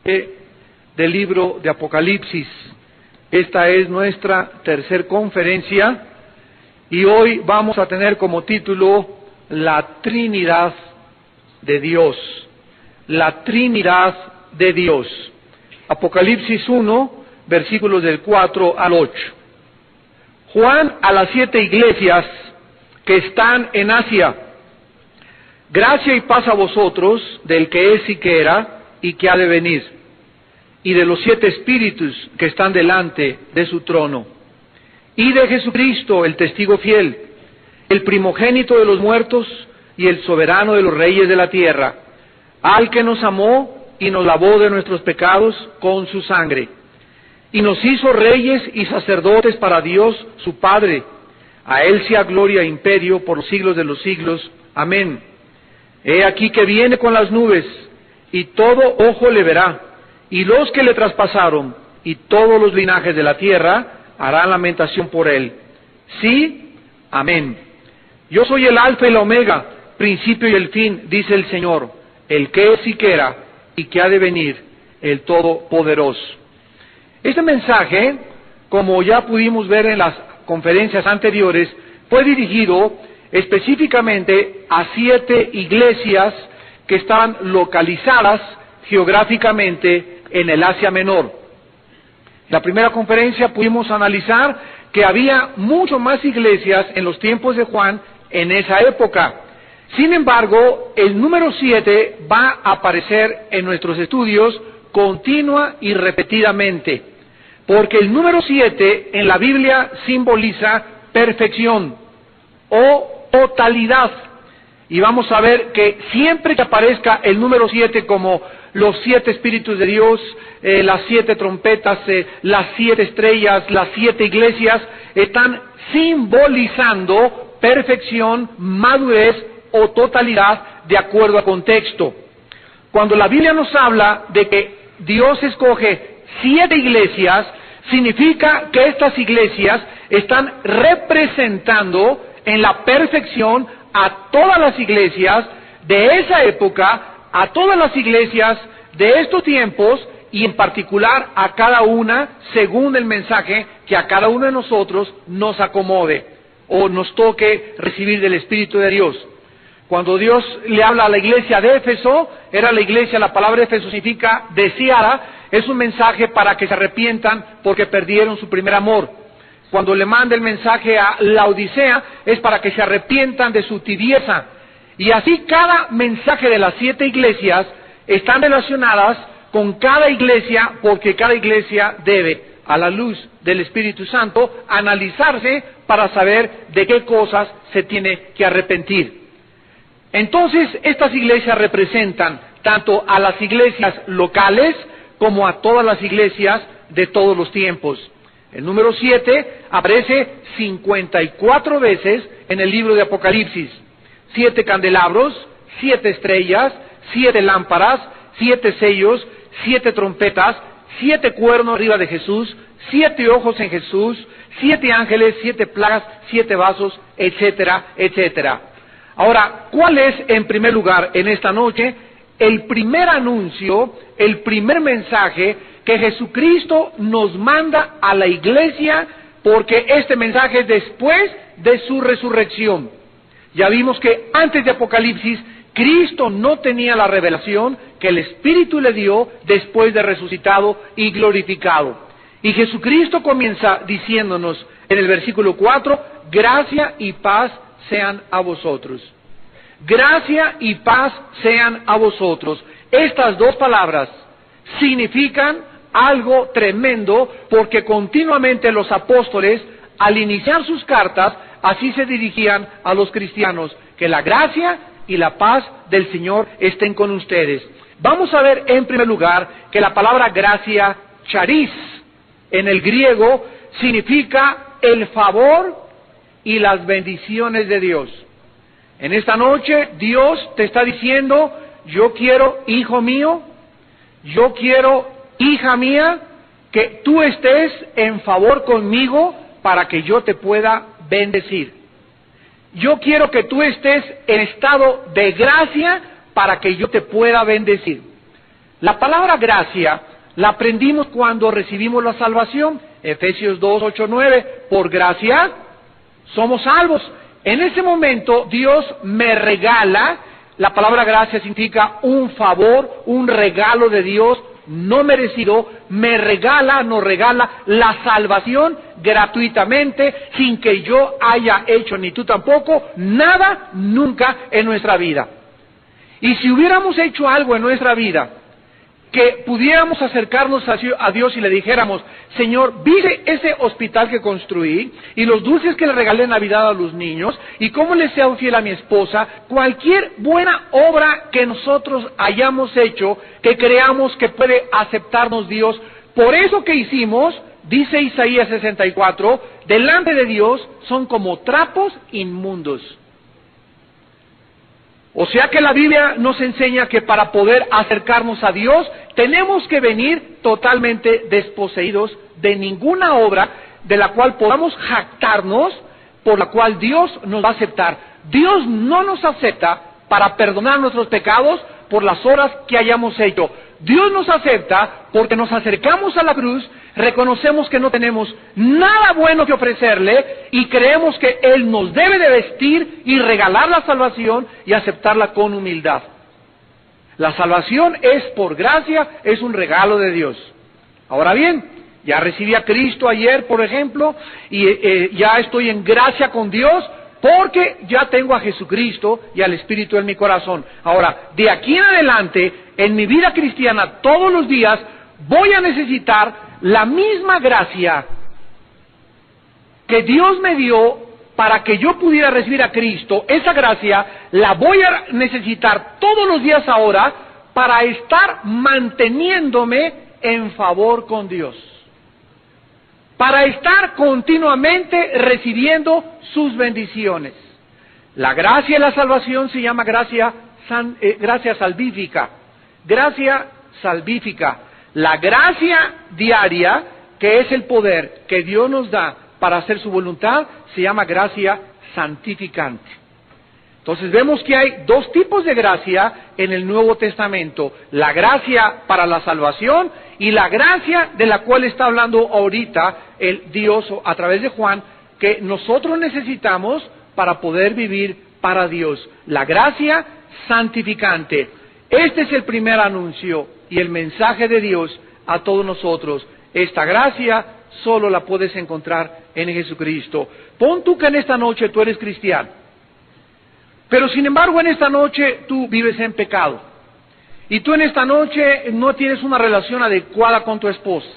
del libro de Apocalipsis. Esta es nuestra tercera conferencia y hoy vamos a tener como título La Trinidad de Dios. La Trinidad de Dios. Apocalipsis 1, versículos del 4 al 8. Juan a las 7 iglesias que están en Asia. Gracia y paz a vosotros, del que es y que era y que ha de venir, y de los 7 espíritus que están delante de su trono, y de Jesucristo, el testigo fiel, el primogénito de los muertos y el soberano de los reyes de la tierra, al que nos amó y nos lavó de nuestros pecados con su sangre, y nos hizo reyes y sacerdotes para Dios su Padre. A él sea gloria e imperio por los siglos de los siglos. Amén. He aquí que viene con las nubes, y todo ojo le verá, y los que le traspasaron, y todos los linajes de la tierra harán lamentación por él. Sí, amén. Yo soy el Alfa y la Omega, principio y el fin, dice el Señor, el que es y que era, y que ha de venir, el Todopoderoso. Este mensaje, como ya pudimos ver en las conferencias anteriores, fue dirigido específicamente a 7 iglesias que estaban localizadas geográficamente en el Asia Menor. En la primera conferencia pudimos analizar que había mucho más iglesias en los tiempos de Juan en esa época. Sin embargo, el número 7 va a aparecer en nuestros estudios continua y repetidamente, porque el número 7 en la Biblia simboliza perfección o totalidad. Y vamos a ver que siempre que aparezca el número 7 como los 7 espíritus de Dios, las 7 trompetas, las 7 estrellas, las 7 iglesias, están simbolizando perfección, madurez o totalidad de acuerdo al contexto. Cuando la Biblia nos habla de que Dios escoge 7 iglesias, significa que estas iglesias están representando en la perfección a todas las iglesias de esa época, a todas las iglesias de estos tiempos y en particular a cada una según el mensaje que a cada uno de nosotros nos acomode o nos toque recibir del Espíritu de Dios. Cuando Dios le habla a la iglesia de Éfeso, era la iglesia, la palabra Éfeso significa deseada, es un mensaje para que se arrepientan porque perdieron su primer amor. Cuando le manda el mensaje a Laodicea, es para que se arrepientan de su tibieza. Y así cada mensaje de las 7 iglesias están relacionadas con cada iglesia, porque cada iglesia debe, a la luz del Espíritu Santo, analizarse para saber de qué cosas se tiene que arrepentir. Entonces, estas iglesias representan tanto a las iglesias locales como a todas las iglesias de todos los tiempos. El número 7 aparece 54 veces en el libro de Apocalipsis. 7 candelabros, 7 estrellas, 7 lámparas, 7 sellos, 7 trompetas, 7 cuernos arriba de Jesús, 7 ojos en Jesús, 7 ángeles, 7 plagas, 7 vasos, etcétera, etcétera. Ahora, ¿cuál es en primer lugar en esta noche el primer anuncio, el primer mensaje que Jesucristo nos manda a la iglesia? Porque este mensaje es después de su resurrección. Ya vimos que antes de Apocalipsis, Cristo no tenía la revelación que el Espíritu le dio después de resucitado y glorificado. Y Jesucristo comienza diciéndonos en el versículo 4, gracia y paz sean a vosotros. Gracia y paz sean a vosotros. Estas dos palabras significan algo tremendo, porque continuamente los apóstoles, al iniciar sus cartas, así se dirigían a los cristianos: que la gracia y la paz del Señor estén con ustedes. Vamos a ver en primer lugar que la palabra gracia, charis, en el griego, significa el favor y las bendiciones de Dios. En esta noche Dios te está diciendo: yo quiero, hijo mío, yo quiero, hija mía, que tú estés en favor conmigo para que yo te pueda bendecir. Yo quiero que tú estés en estado de gracia para que yo te pueda bendecir. La palabra gracia la aprendimos cuando recibimos la salvación. Efesios 2, 8, 9. Por gracia somos salvos. En ese momento Dios me regala. La palabra gracia significa un favor, un regalo de Dios no merecido. Nos regala la salvación gratuitamente, sin que yo haya hecho, ni tú tampoco, nada nunca en nuestra vida. Y si hubiéramos hecho algo en nuestra vida, que pudiéramos acercarnos a Dios y le dijéramos: Señor, ¿viste ese hospital que construí? Y los dulces que le regalé en Navidad a los niños, y cómo le sea fiel a mi esposa. Cualquier buena obra que nosotros hayamos hecho, que creamos que puede aceptarnos Dios, por eso que hicimos, dice Isaías 64, delante de Dios son como trapos inmundos. O sea que la Biblia nos enseña que para poder acercarnos a Dios, tenemos que venir totalmente desposeídos de ninguna obra de la cual podamos jactarnos, por la cual Dios nos va a aceptar. Dios no nos acepta para perdonar nuestros pecados por las obras que hayamos hecho. Dios nos acepta porque nos acercamos a la cruz, reconocemos que no tenemos nada bueno que ofrecerle y creemos que Él nos debe de vestir y regalar la salvación y aceptarla con humildad. La salvación es por gracia, es un regalo de Dios. Ahora bien, ya recibí a Cristo ayer, por ejemplo, y ya estoy en gracia con Dios, porque ya tengo a Jesucristo y al Espíritu en mi corazón. Ahora, de aquí en adelante, en mi vida cristiana, todos los días, voy a necesitar la misma gracia que Dios me dio para que yo pudiera recibir a Cristo. Esa gracia la voy a necesitar todos los días ahora para estar manteniéndome en favor con Dios, para estar continuamente recibiendo sus bendiciones. La gracia y la salvación se llama gracia salvífica. Gracia salvífica. La gracia diaria, que es el poder que Dios nos da para hacer su voluntad, se llama gracia santificante. Entonces vemos que hay dos tipos de gracia en el Nuevo Testamento: la gracia para la salvación y la gracia de la cual está hablando ahorita el Dios a través de Juan, que nosotros necesitamos para poder vivir para Dios. La gracia santificante. Este es el primer anuncio y el mensaje de Dios a todos nosotros. Esta gracia solo la puedes encontrar en Jesucristo. Pon tú que en esta noche tú eres cristiano, pero sin embargo en esta noche tú vives en pecado. Y tú en esta noche no tienes una relación adecuada con tu esposa.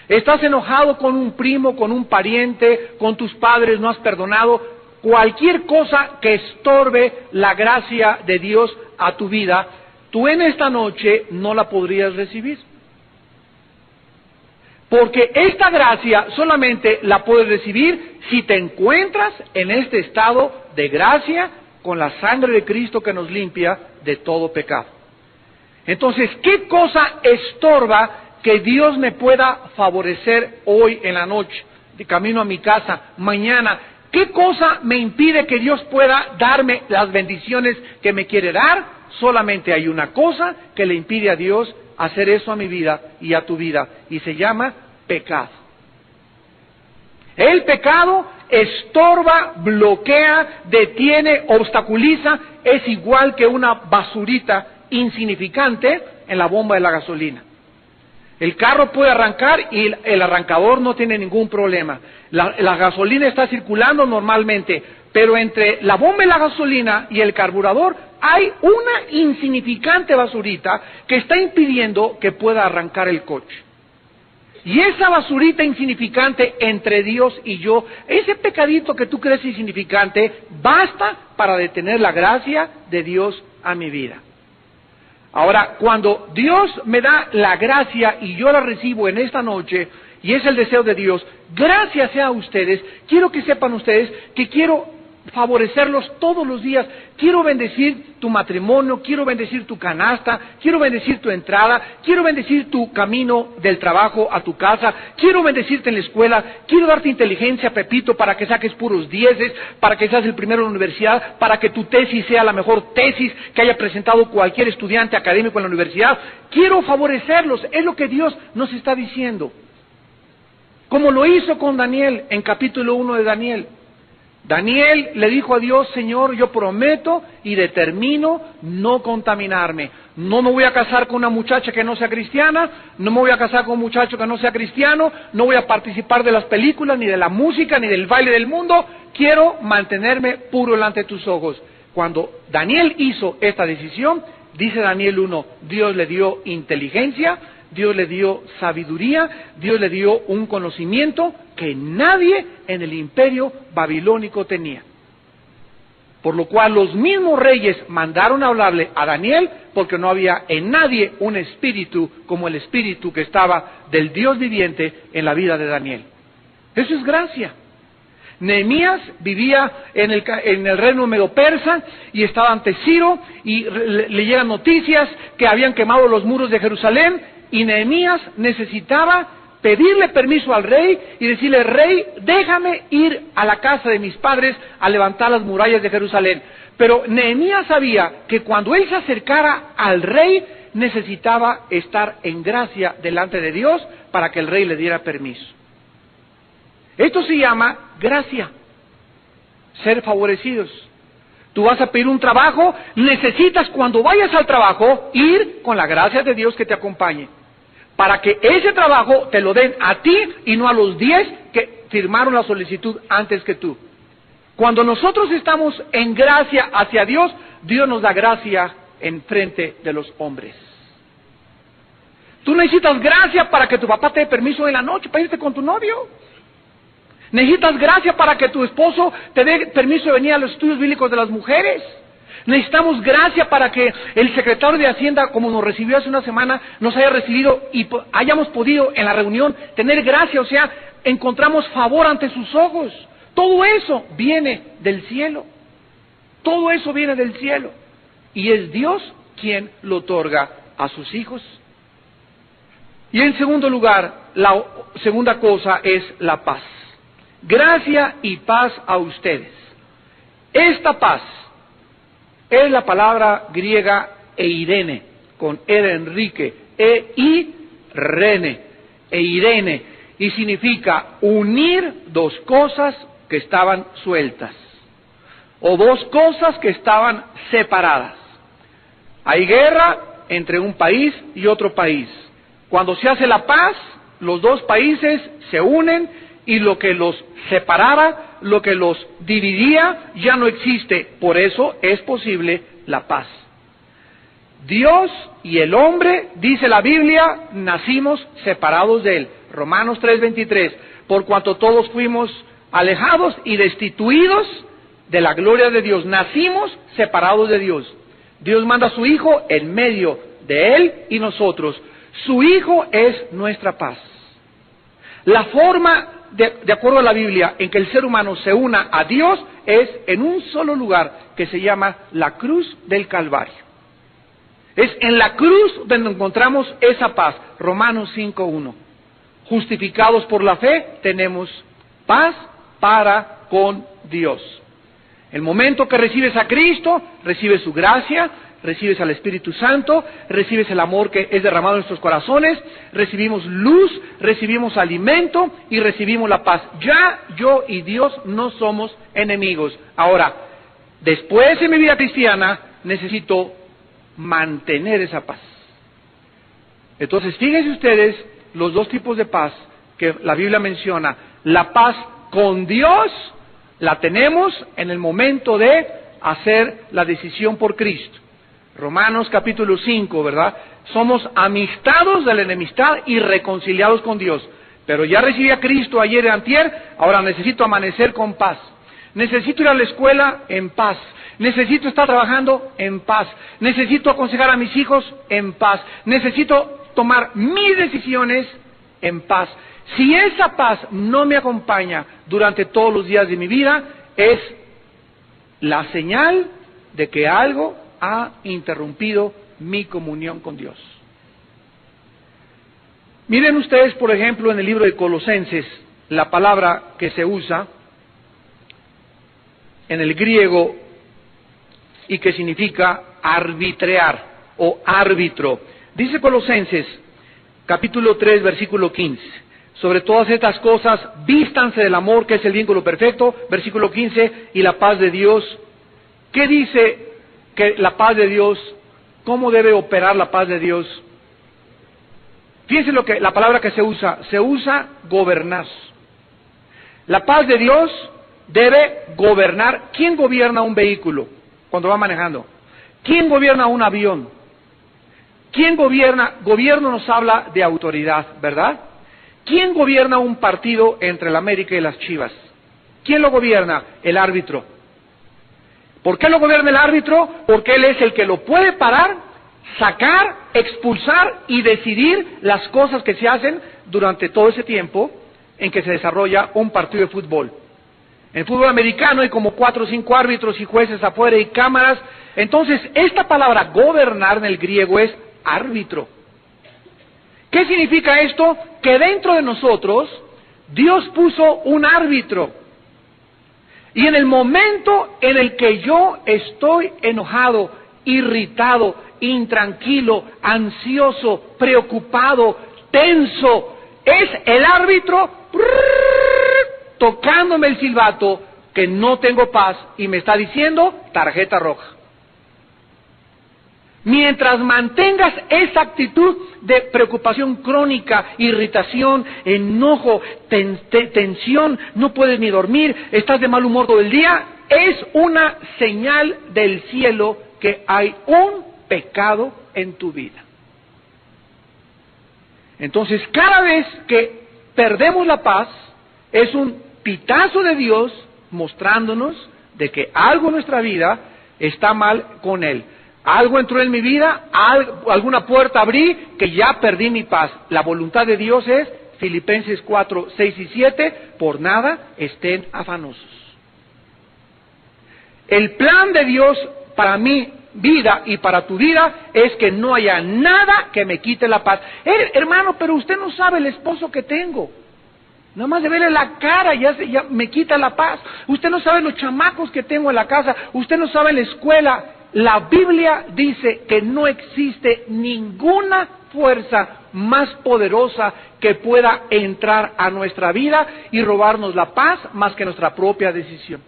Estás enojado con un primo, con un pariente, con tus padres, no has perdonado. Cualquier cosa que estorbe la gracia de Dios a tu vida, tú en esta noche no la podrías recibir. Porque esta gracia solamente la puedes recibir si te encuentras en este estado de gracia con la sangre de Cristo que nos limpia de todo pecado. Entonces, ¿qué cosa estorba que Dios me pueda favorecer hoy en la noche, de camino a mi casa, mañana? ¿Qué cosa me impide que Dios pueda darme las bendiciones que me quiere dar? Solamente hay una cosa que le impide a Dios hacer eso a mi vida y a tu vida, y se llama pecado. El pecado estorba, bloquea, detiene, obstaculiza, es igual que una basurita insignificante en la bomba de la gasolina. El carro puede arrancar y el arrancador no tiene ningún problema. La gasolina está circulando normalmente, pero entre la bomba de la gasolina y el carburador hay una insignificante basurita que está impidiendo que pueda arrancar el coche. Y esa basurita insignificante entre Dios y yo, ese pecadito que tú crees insignificante, basta para detener la gracia de Dios a mi vida. Ahora, cuando Dios me da la gracia y yo la recibo en esta noche, y es el deseo de Dios, gracias sea a ustedes, quiero que sepan ustedes que quiero favorecerlos todos los días. Quiero bendecir tu matrimonio, quiero bendecir tu canasta, quiero bendecir tu entrada, quiero bendecir tu camino del trabajo a tu casa, quiero bendecirte en la escuela, quiero darte inteligencia, Pepito, para que saques puros dieces, para que seas el primero en la universidad, para que tu tesis sea la mejor tesis que haya presentado cualquier estudiante académico en la universidad. Quiero favorecerlos, es lo que Dios nos está diciendo. Como lo hizo con Daniel en capítulo 1 de Daniel. Daniel le dijo a Dios: Señor, yo prometo y determino no contaminarme. No me voy a casar con una muchacha que no sea cristiana, no me voy a casar con un muchacho que no sea cristiano, no voy a participar de las películas, ni de la música, ni del baile del mundo. Quiero mantenerme puro delante de tus ojos. Cuando Daniel hizo esta decisión, dice Daniel 1, Dios le dio inteligencia, Dios le dio sabiduría, Dios le dio un conocimiento que nadie en el imperio babilónico tenía. Por lo cual los mismos reyes mandaron a hablarle a Daniel, porque no había en nadie un espíritu como el espíritu que estaba del Dios viviente en la vida de Daniel. Eso es gracia. Nehemías vivía en el reino medo-persa y estaba ante Ciro, y le llegan noticias que habían quemado los muros de Jerusalén, y Nehemías necesitaba pedirle permiso al rey y decirle: rey, déjame ir a la casa de mis padres a levantar las murallas de Jerusalén. Pero Nehemías sabía que cuando él se acercara al rey, necesitaba estar en gracia delante de Dios para que el rey le diera permiso. Esto se llama gracia, ser favorecidos. Tú vas a pedir un trabajo, necesitas cuando vayas al trabajo ir con la gracia de Dios que te acompañe, para que ese trabajo te lo den a ti y no a los 10 que firmaron la solicitud antes que tú. Cuando nosotros estamos en gracia hacia Dios, Dios nos da gracia en frente de los hombres. Tú necesitas gracia para que tu papá te dé permiso en la noche para irte con tu novio. Necesitas gracia para que tu esposo te dé permiso de venir a los estudios bíblicos de las mujeres. Necesitamos gracia para que el secretario de Hacienda, como nos recibió hace una semana, nos haya recibido y hayamos podido en la reunión tener gracia, o sea, encontramos favor ante sus ojos. Todo eso viene del cielo. Todo eso viene del cielo. Y es Dios quien lo otorga a sus hijos. Y en segundo lugar, la segunda cosa es la paz. Gracia y paz a ustedes. Esta paz es la palabra griega eirene, con E de Enrique, E-I-Rene, eirene, y significa unir dos cosas que estaban sueltas, o dos cosas que estaban separadas. Hay guerra entre un país y otro país. Cuando se hace la paz, los dos países se unen y lo que los separaba, lo que los dividía, ya no existe. Por eso es posible la paz. Dios y el hombre, dice la Biblia, nacimos separados de Él. Romanos 3:23, por cuanto todos fuimos alejados y destituidos de la gloria de Dios. Nacimos separados de Dios. Dios manda a su Hijo en medio de Él y nosotros. Su Hijo es nuestra paz. La forma, de acuerdo a la Biblia, en que el ser humano se una a Dios es en un solo lugar que se llama la cruz del Calvario. Es en la cruz donde encontramos esa paz. Romanos 5:1. Justificados por la fe, tenemos paz para con Dios. El momento que recibes a Cristo, recibes su gracia, recibes al Espíritu Santo, recibes el amor que es derramado en nuestros corazones, recibimos luz, recibimos alimento y recibimos la paz. Ya yo y Dios no somos enemigos. Ahora, después de mi vida cristiana, necesito mantener esa paz. Entonces, fíjense ustedes los dos tipos de paz que la Biblia menciona. La paz con Dios la tenemos en el momento de hacer la decisión por Cristo. Romanos capítulo 5, ¿verdad? Somos amistados de la enemistad y reconciliados con Dios. Pero ya recibí a Cristo ayer y antier, ahora necesito amanecer con paz. Necesito ir a la escuela en paz. Necesito estar trabajando en paz. Necesito aconsejar a mis hijos en paz. Necesito tomar mis decisiones en paz. Si esa paz no me acompaña durante todos los días de mi vida, es la señal de que algo ha interrumpido mi comunión con Dios. Miren ustedes, por ejemplo, en el libro de Colosenses, la palabra que se usa en el griego y que significa arbitrear o árbitro. Dice Colosenses, capítulo 3, versículo 15. Sobre todas estas cosas, vístanse del amor, que es el vínculo perfecto, versículo 15, y la paz de Dios. ¿Qué dice que la paz de Dios? ¿Cómo debe operar la paz de Dios? Fíjense lo que la palabra que se usa gobernar. La paz de Dios debe gobernar. ¿Quién gobierna un vehículo cuando va manejando? ¿Quién gobierna un avión? ¿Quién gobierna? Gobierno nos habla de autoridad, ¿verdad? ¿Quién gobierna un partido entre el América y las Chivas? ¿Quién lo gobierna? El árbitro. ¿Por qué lo gobierna el árbitro? Porque él es el que lo puede parar, sacar, expulsar y decidir las cosas que se hacen durante todo ese tiempo en que se desarrolla un partido de fútbol. En el fútbol americano hay como 4 o 5 árbitros y jueces afuera y cámaras. Entonces, esta palabra gobernar en el griego es árbitro. ¿Qué significa esto? Que dentro de nosotros Dios puso un árbitro. Y en el momento en el que yo estoy enojado, irritado, intranquilo, ansioso, preocupado, tenso, es el árbitro tocándome el silbato que no tengo paz y me está diciendo tarjeta roja. Mientras mantengas esa actitud de preocupación crónica, irritación, enojo, tensión, no puedes ni dormir, estás de mal humor todo el día, es una señal del cielo que hay un pecado en tu vida. Entonces, cada vez que perdemos la paz, es un pitazo de Dios mostrándonos de que algo en nuestra vida está mal con Él. Algo entró en mi vida, alguna puerta abrí, que ya perdí mi paz. La voluntad de Dios es, Filipenses 4, 6 y 7, por nada estén afanosos. El plan de Dios para mi vida y para tu vida es que no haya nada que me quite la paz. Hermano, pero usted no sabe el esposo que tengo. Nada más de verle la cara ya me quita la paz. Usted no sabe los chamacos que tengo en la casa. Usted no sabe en la escuela. La Biblia dice que no existe ninguna fuerza más poderosa que pueda entrar a nuestra vida y robarnos la paz más que nuestra propia decisión.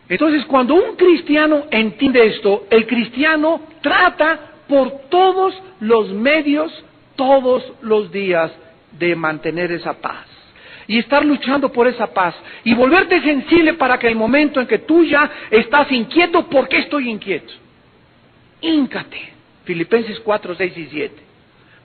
Entonces, cuando un cristiano entiende esto, el cristiano trata por todos los medios, todos los días, de mantener esa paz. Y estar luchando por esa paz. Y volverte sensible para que el momento en que tú ya estás inquieto, ¿por qué estoy inquieto? Híncate. Filipenses 4, 6 y 7.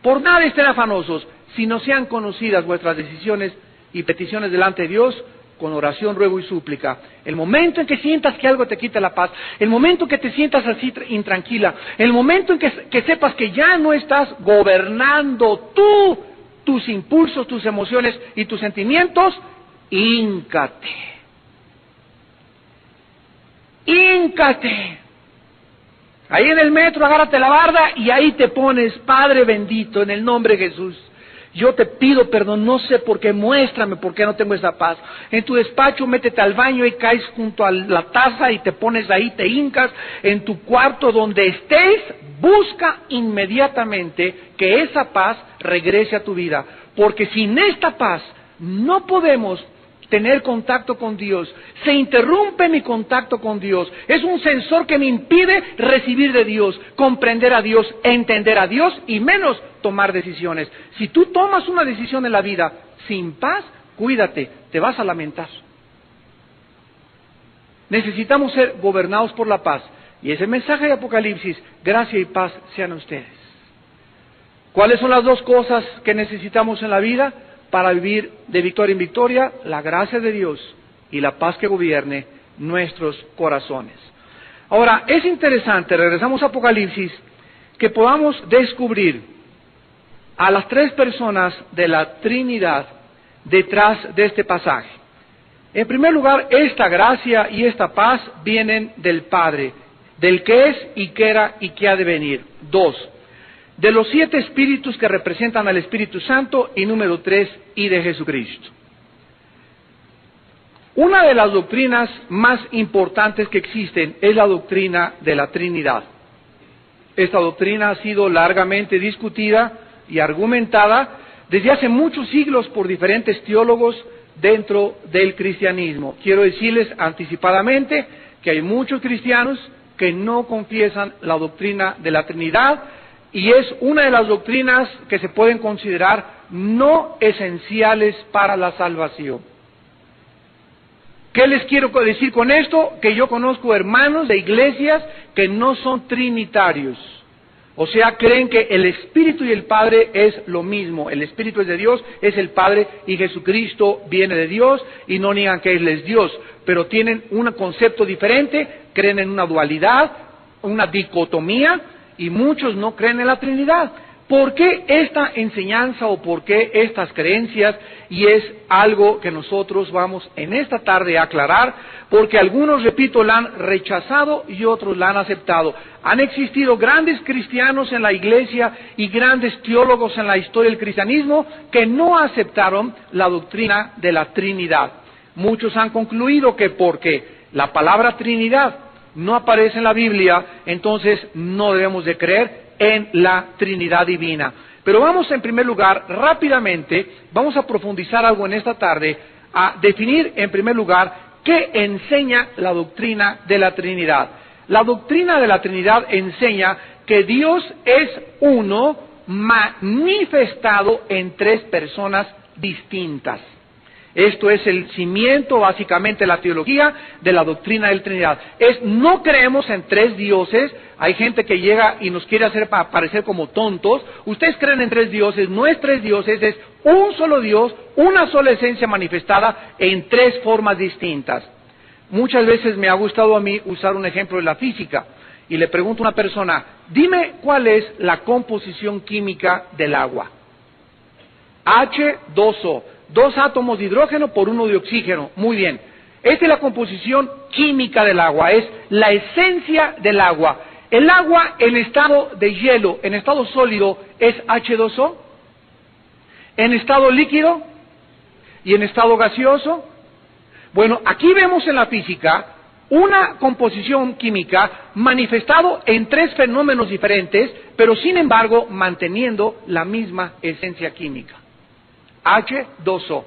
Por nada estén afanosos, si no sean conocidas vuestras decisiones y peticiones delante de Dios, con oración, ruego y súplica. El momento en que sientas que algo te quita la paz, el momento en que te sientas así intranquila, el momento en que sepas que ya no estás gobernando tú, tus impulsos, tus emociones y tus sentimientos, híncate. Híncate. Ahí en el metro, agárrate la barda y ahí te pones, Padre bendito, en el nombre de Jesús. Yo te pido perdón, no sé por qué, muéstrame por qué no tengo esa paz. En tu despacho, métete al baño y caes junto a la taza y te pones ahí, te hincas. En tu cuarto, donde estés, busca inmediatamente que esa paz regrese a tu vida. Porque sin esta paz no podemos tener contacto con Dios. Se interrumpe mi contacto con Dios. Es un sensor que me impide recibir de Dios, comprender a Dios, entender a Dios y menos tomar decisiones. Si tú tomas una decisión en la vida sin paz, cuídate, te vas a lamentar. Necesitamos ser gobernados por la paz. Y ese mensaje de Apocalipsis, gracia y paz sean ustedes. ¿Cuáles son las dos cosas que necesitamos en la vida para vivir de victoria en victoria? La gracia de Dios y la paz que gobierne nuestros corazones. Ahora, es interesante, regresamos a Apocalipsis, que podamos descubrir a las tres personas de la Trinidad detrás de este pasaje. En primer lugar, esta gracia y esta paz vienen del Padre, del que es y que era y que ha de venir. 2, de los 7 espíritus que representan al Espíritu Santo. Y número 3, y de Jesucristo. Una de las doctrinas más importantes que existen es la doctrina de la Trinidad. Esta doctrina ha sido largamente discutida y argumentada desde hace muchos siglos por diferentes teólogos dentro del cristianismo. Quiero decirles anticipadamente que hay muchos cristianos que no confiesan la doctrina de la Trinidad, y es una de las doctrinas que se pueden considerar no esenciales para la salvación. ¿Qué les quiero decir con esto? Que yo conozco hermanos de iglesias que no son trinitarios. O sea, creen que el Espíritu y el Padre es lo mismo. El Espíritu es de Dios, es el Padre, y Jesucristo viene de Dios, y no niegan que Él es Dios. Pero tienen un concepto diferente, creen en una dualidad, una dicotomía, y muchos no creen en la Trinidad. ¿Por qué esta enseñanza o por qué estas creencias? Y es algo que nosotros vamos en esta tarde a aclarar, porque algunos, repito, la han rechazado y otros la han aceptado. Han existido grandes cristianos en la iglesia y grandes teólogos en la historia del cristianismo que no aceptaron la doctrina de la Trinidad. Muchos han concluido que porque la palabra Trinidad no aparece en la Biblia, entonces no debemos de creer en la Trinidad divina. Pero vamos en primer lugar, rápidamente, vamos a profundizar algo en esta tarde, a definir en primer lugar qué enseña la doctrina de la Trinidad. La doctrina de la Trinidad enseña que Dios es uno manifestado en 3 personas distintas. Esto es el cimiento, básicamente, de la teología de la doctrina de la Trinidad. No creemos en 3 dioses. Hay gente que llega y nos quiere hacer parecer como tontos. Ustedes creen en 3 dioses, no es 3 dioses, es un solo Dios, una sola esencia manifestada en 3 formas distintas. Muchas veces me ha gustado a mí usar un ejemplo de la física, y le pregunto a una persona, dime cuál es la composición química del agua. H2O. 2 átomos de hidrógeno por 1 de oxígeno. Muy bien. Esta es la composición química del agua, es la esencia del agua. El agua en estado de hielo, en estado sólido, es H2O. En estado líquido y en estado gaseoso. Bueno, aquí vemos en la física una composición química manifestado en 3 fenómenos diferentes, pero sin embargo manteniendo la misma esencia química. H2O.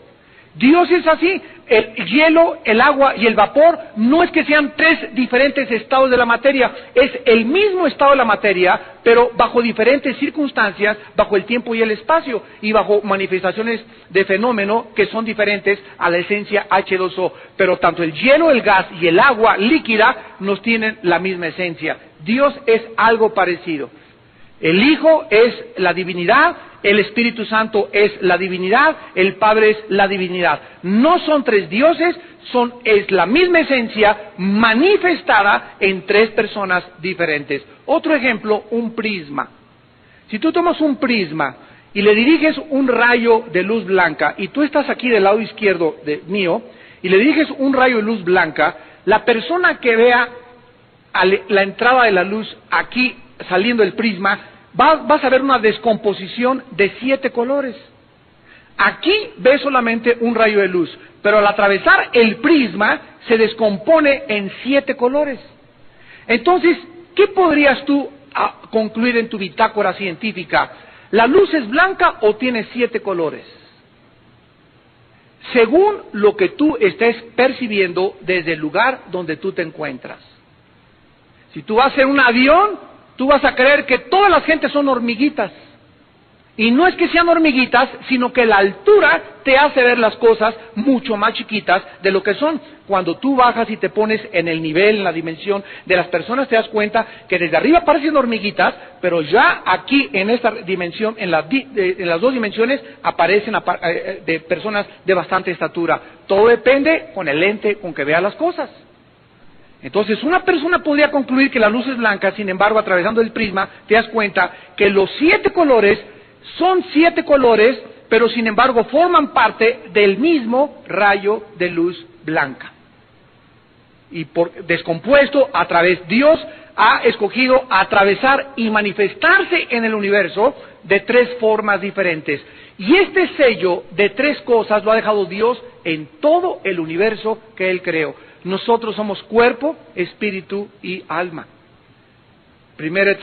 Dios es así. El hielo, el agua y el vapor no es que sean 3 diferentes estados de la materia, es el mismo estado de la materia, pero bajo diferentes circunstancias, bajo el tiempo y el espacio, y bajo manifestaciones de fenómeno que son diferentes a la esencia H2O. Pero tanto el hielo, el gas y el agua líquida nos tienen la misma esencia. Dios es algo parecido. El Hijo es la divinidad, el Espíritu Santo es la divinidad, el Padre es la divinidad. No son 3 dioses, es la misma esencia manifestada en 3 personas diferentes. Otro ejemplo, un prisma. Si tú tomas un prisma y le diriges un rayo de luz blanca, y tú estás aquí del lado izquierdo mío, y le diriges un rayo de luz blanca, la persona que vea la entrada de la luz aquí saliendo del prisma, vas a ver una descomposición de 7 colores. Aquí ves solamente un rayo de luz, pero al atravesar el prisma se descompone en 7 colores. Entonces, ¿qué podrías tú concluir en tu bitácora científica? ¿La luz es blanca o tiene 7 colores? Según lo que tú estés percibiendo desde el lugar donde tú te encuentras. Si tú vas en un avión, tú vas a creer que todas las gentes son hormiguitas. Y no es que sean hormiguitas, sino que la altura te hace ver las cosas mucho más chiquitas de lo que son. Cuando tú bajas y te pones en el nivel, en la dimensión de las personas, te das cuenta que desde arriba parecen hormiguitas, pero ya aquí en esta dimensión, en las 2 dimensiones, aparecen de personas de bastante estatura. Todo depende con el lente con que vea las cosas. Entonces, una persona podría concluir que la luz es blanca, sin embargo, atravesando el prisma, te das cuenta que los 7 colores son 7 colores pero sin embargo forman parte del mismo rayo de luz blanca. Y descompuesto a través, Dios ha escogido atravesar y manifestarse en el universo de tres formas diferentes. Y este sello de tres cosas lo ha dejado Dios en todo el universo que Él creó. Nosotros somos cuerpo, espíritu y alma. 1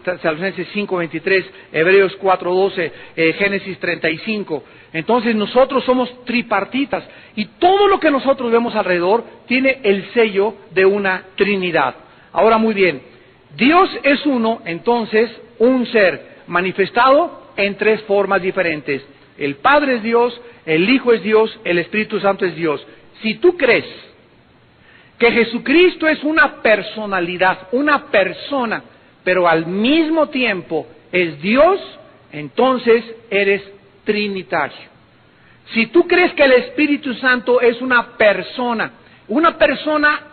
Tesalonicenses 5:23, Hebreos 4:12, Génesis 35. Entonces nosotros somos tripartitas y todo lo que nosotros vemos alrededor tiene el sello de una Trinidad. Ahora muy bien, Dios es uno, entonces un ser manifestado en tres formas diferentes. El Padre es Dios, el Hijo es Dios, el Espíritu Santo es Dios. Si tú crees que Jesucristo es una personalidad, una persona, pero al mismo tiempo es Dios, entonces eres trinitario. Si tú crees que el Espíritu Santo es una persona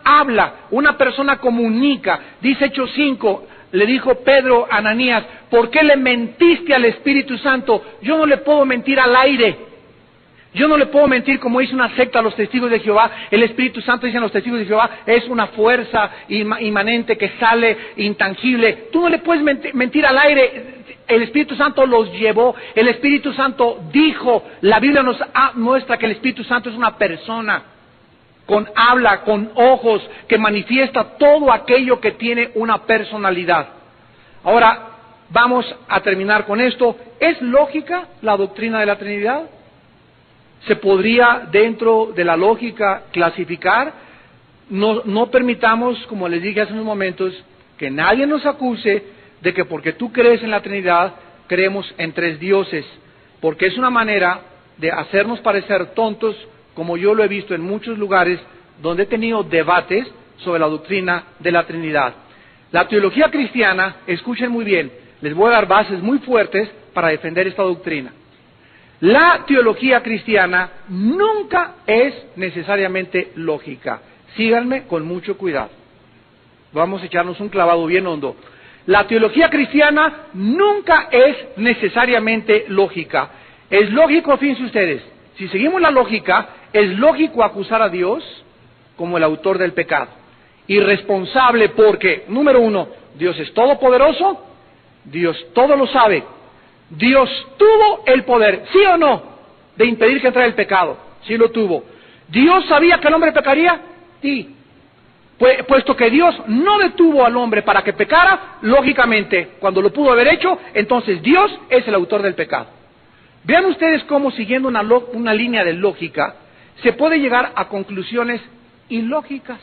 habla, una persona comunica, dice Hechos 5, le dijo Pedro a Ananías, ¿por qué le mentiste al Espíritu Santo? Yo no le puedo mentir al aire. Yo no le puedo mentir como dice una secta a los testigos de Jehová. El Espíritu Santo, dicen los testigos de Jehová, es una fuerza inmanente que sale intangible. Tú no le puedes mentir al aire. El Espíritu Santo los llevó. El Espíritu Santo dijo. La Biblia nos muestra que el Espíritu Santo es una persona con habla, con ojos, que manifiesta todo aquello que tiene una personalidad. Ahora, vamos a terminar con esto. ¿Es lógica la doctrina de la Trinidad? ¿Se podría dentro de la lógica clasificar? No permitamos, como les dije hace unos momentos, que nadie nos acuse de que porque tú crees en la Trinidad, creemos en tres dioses, porque es una manera de hacernos parecer tontos, como yo lo he visto en muchos lugares donde he tenido debates sobre la doctrina de la Trinidad. La teología cristiana, escuchen muy bien, les voy a dar bases muy fuertes para defender esta doctrina. La teología cristiana nunca es necesariamente lógica. Síganme con mucho cuidado. Vamos a echarnos un clavado bien hondo. La teología cristiana nunca es necesariamente lógica. Es lógico, fíjense ustedes, si seguimos la lógica, es lógico acusar a Dios como el autor del pecado. Irresponsable porque, número uno, Dios es todopoderoso, Dios todo lo sabe. Dios tuvo el poder, ¿sí o no?, de impedir que entrara el pecado. Sí lo tuvo. ¿Dios sabía que el hombre pecaría? Sí. Puesto que Dios no detuvo al hombre para que pecara, lógicamente, cuando lo pudo haber hecho, entonces Dios es el autor del pecado. Vean ustedes cómo, siguiendo una línea de lógica, se puede llegar a conclusiones ilógicas,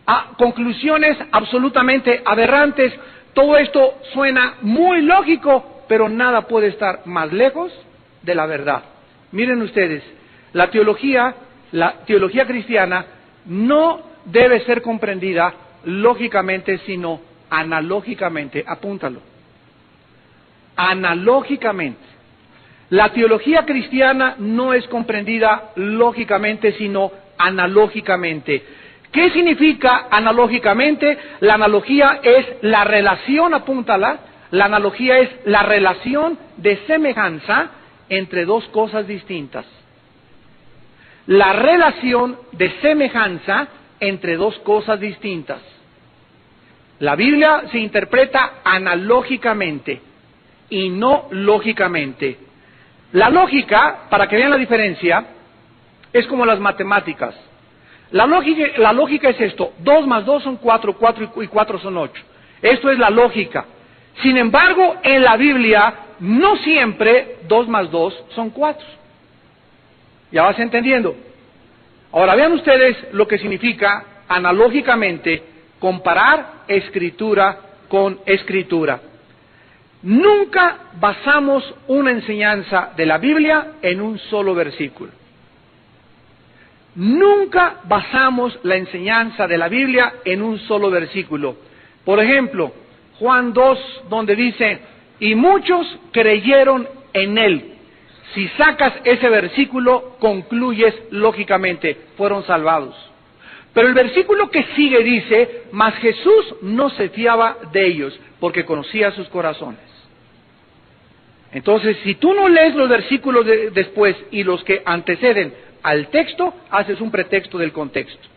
a conclusiones absolutamente aberrantes. Todo esto suena muy lógico, pero nada puede estar más lejos de la verdad. Miren ustedes, la teología cristiana no debe ser comprendida lógicamente, sino analógicamente. Apúntalo. Analógicamente. La teología cristiana no es comprendida lógicamente, sino analógicamente. ¿Qué significa analógicamente? La analogía es la relación, apúntala, la analogía es la relación de semejanza entre dos cosas distintas. La relación de semejanza entre dos cosas distintas. La Biblia se interpreta analógicamente y no lógicamente. La lógica, para que vean la diferencia, es como las matemáticas. La lógica es esto: 2 más 2 son 4, 4 y 4 son 8. Esto es la lógica. Sin embargo, en la Biblia, no siempre 2 más 2 son 4. ¿Ya vas entendiendo? Ahora vean ustedes lo que significa analógicamente comparar escritura con escritura. Nunca basamos una enseñanza de la Biblia en un solo versículo. Nunca basamos la enseñanza de la Biblia en un solo versículo. Por ejemplo, Juan 2, donde dice, y muchos creyeron en él. Si sacas ese versículo, concluyes lógicamente, fueron salvados. Pero el versículo que sigue dice, mas Jesús no se fiaba de ellos, porque conocía sus corazones. Entonces, si tú no lees los versículos después y los que anteceden al texto, haces un pretexto del contexto.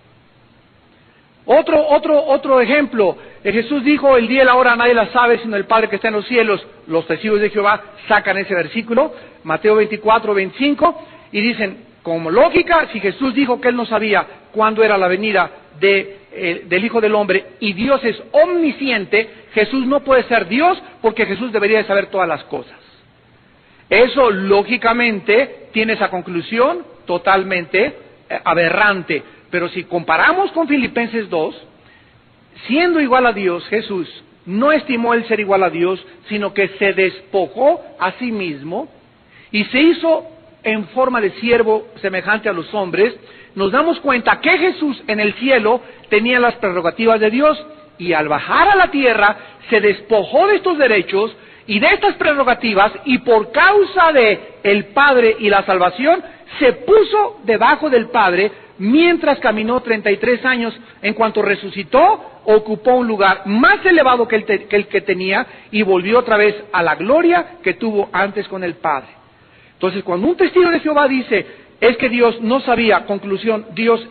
Otro ejemplo, Jesús dijo, el día y la hora nadie la sabe sino el Padre que está en los cielos. Los testigos de Jehová sacan ese versículo, Mateo 24, 25, y dicen, como lógica, si Jesús dijo que él no sabía cuándo era la venida del Hijo del Hombre, y Dios es omnisciente, Jesús no puede ser Dios, porque Jesús debería de saber todas las cosas. Eso, lógicamente, tiene esa conclusión totalmente aberrante. Pero si comparamos con Filipenses 2, siendo igual a Dios, Jesús no estimó el ser igual a Dios, sino que se despojó a sí mismo y se hizo en forma de siervo semejante a los hombres. Nos damos cuenta que Jesús en el cielo tenía las prerrogativas de Dios y al bajar a la tierra se despojó de estos derechos y de estas prerrogativas, y por causa de el Padre y la salvación se puso debajo del Padre mientras caminó 33 años. En cuanto resucitó, ocupó un lugar más elevado que el que tenía y volvió otra vez a la gloria que tuvo antes con el Padre. Entonces, cuando un testigo de Jehová dice, es que Dios no sabía, conclusión, Dios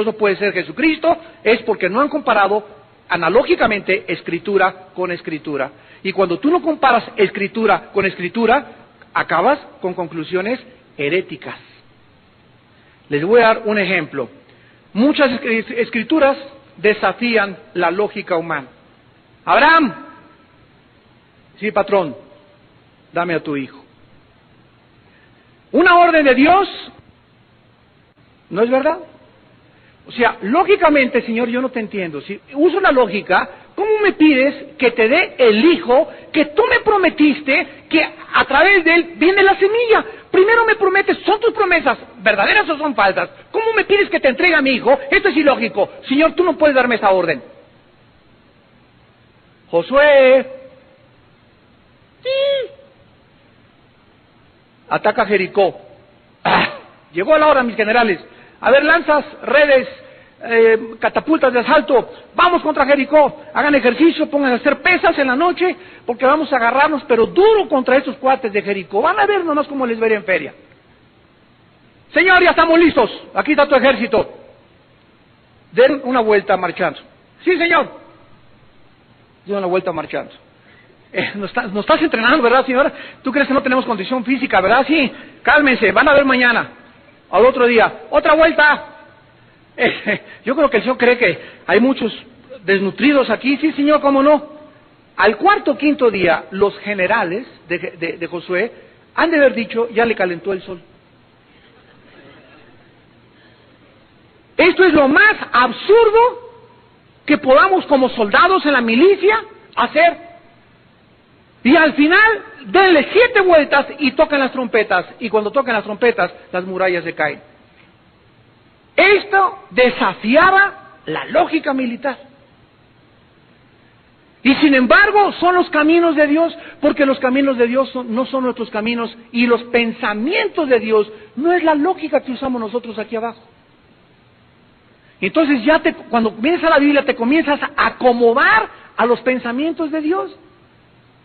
no puede ser Jesucristo, es porque no han comparado analógicamente Escritura con Escritura. Y cuando tú no comparas Escritura con Escritura, acabas con conclusiones heréticas. Les voy a dar un ejemplo. Muchas escrituras desafían la lógica humana. Abraham, sí, patrón, dame a tu hijo. Una orden de Dios, ¿no es verdad? O sea, lógicamente, Señor, yo no te entiendo. Si uso la lógica, ¿cómo me pides que te dé el hijo que tú me prometiste, que a través de él viene la semilla? Primero me prometes, ¿son tus promesas verdaderas o son falsas? ¿Cómo me pides que te entregue a mi hijo? Esto es ilógico. Señor, tú no puedes darme esa orden. Josué, sí, ataca Jericó. Llegó la hora, mis generales. A ver, lanzas, redes, catapultas de asalto, vamos contra Jericó, hagan ejercicio, pongan a hacer pesas en la noche, porque vamos a agarrarnos, pero duro contra esos cuates de Jericó. Van a ver nomás cómo les veré en feria. Señor, ya estamos listos, aquí está tu ejército. Den una vuelta marchando. Sí, señor. Den una vuelta marchando. Nos estás entrenando, ¿verdad, señora? ¿Tú crees que no tenemos condición física, verdad? Sí, cálmense, van a ver mañana. Al otro día, otra vuelta. Yo creo que el Señor cree que hay muchos desnutridos aquí. Sí, Señor, ¿cómo no? Al cuarto o quinto día, los generales de Josué han de haber dicho, ya le calentó el sol. Esto es lo más absurdo que podamos como soldados en la milicia hacer. Y al final, denle 7 vueltas y tocan las trompetas. Y cuando tocan las trompetas, las murallas se caen. Esto desafiaba la lógica militar. Y sin embargo, son los caminos de Dios, porque los caminos de Dios no son nuestros caminos, y los pensamientos de Dios no es la lógica que usamos nosotros aquí abajo. Entonces cuando vienes a la Biblia, te comienzas a acomodar a los pensamientos de Dios.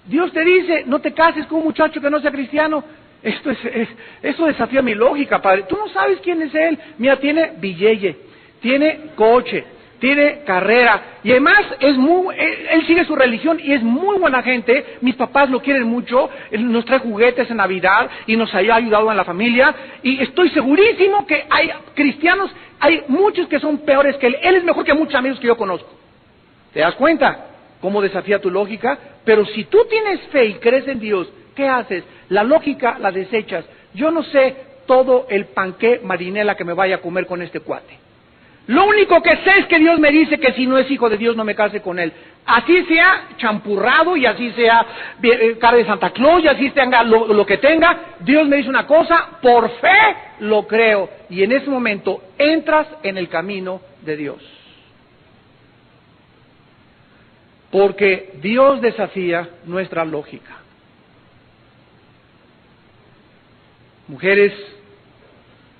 Dios te dice, no te cases con un muchacho que no sea cristiano. Eso desafía mi lógica, padre. Tú no sabes quién es él. Mira, tiene billete, tiene coche, tiene carrera, y además él sigue su religión y es muy buena gente. Mis papás lo quieren mucho, él nos trae juguetes en Navidad y nos ha ayudado en la familia, y estoy segurísimo que hay cristianos, hay muchos que son peores que él. Él es mejor que muchos amigos que yo conozco. ¿Te das cuenta cómo desafía tu lógica? Pero si tú tienes fe y crees en Dios, ¿qué haces? La lógica la desechas. Yo no sé todo el panqué marinela que me vaya a comer con este cuate. Lo único que sé es que Dios me dice que si no es hijo de Dios no me case con él. Así sea champurrado y así sea cara de Santa Claus y así tenga lo que tenga, Dios me dice una cosa, por fe lo creo. Y en ese momento entras en el camino de Dios. Porque Dios desafía nuestra lógica. Mujeres,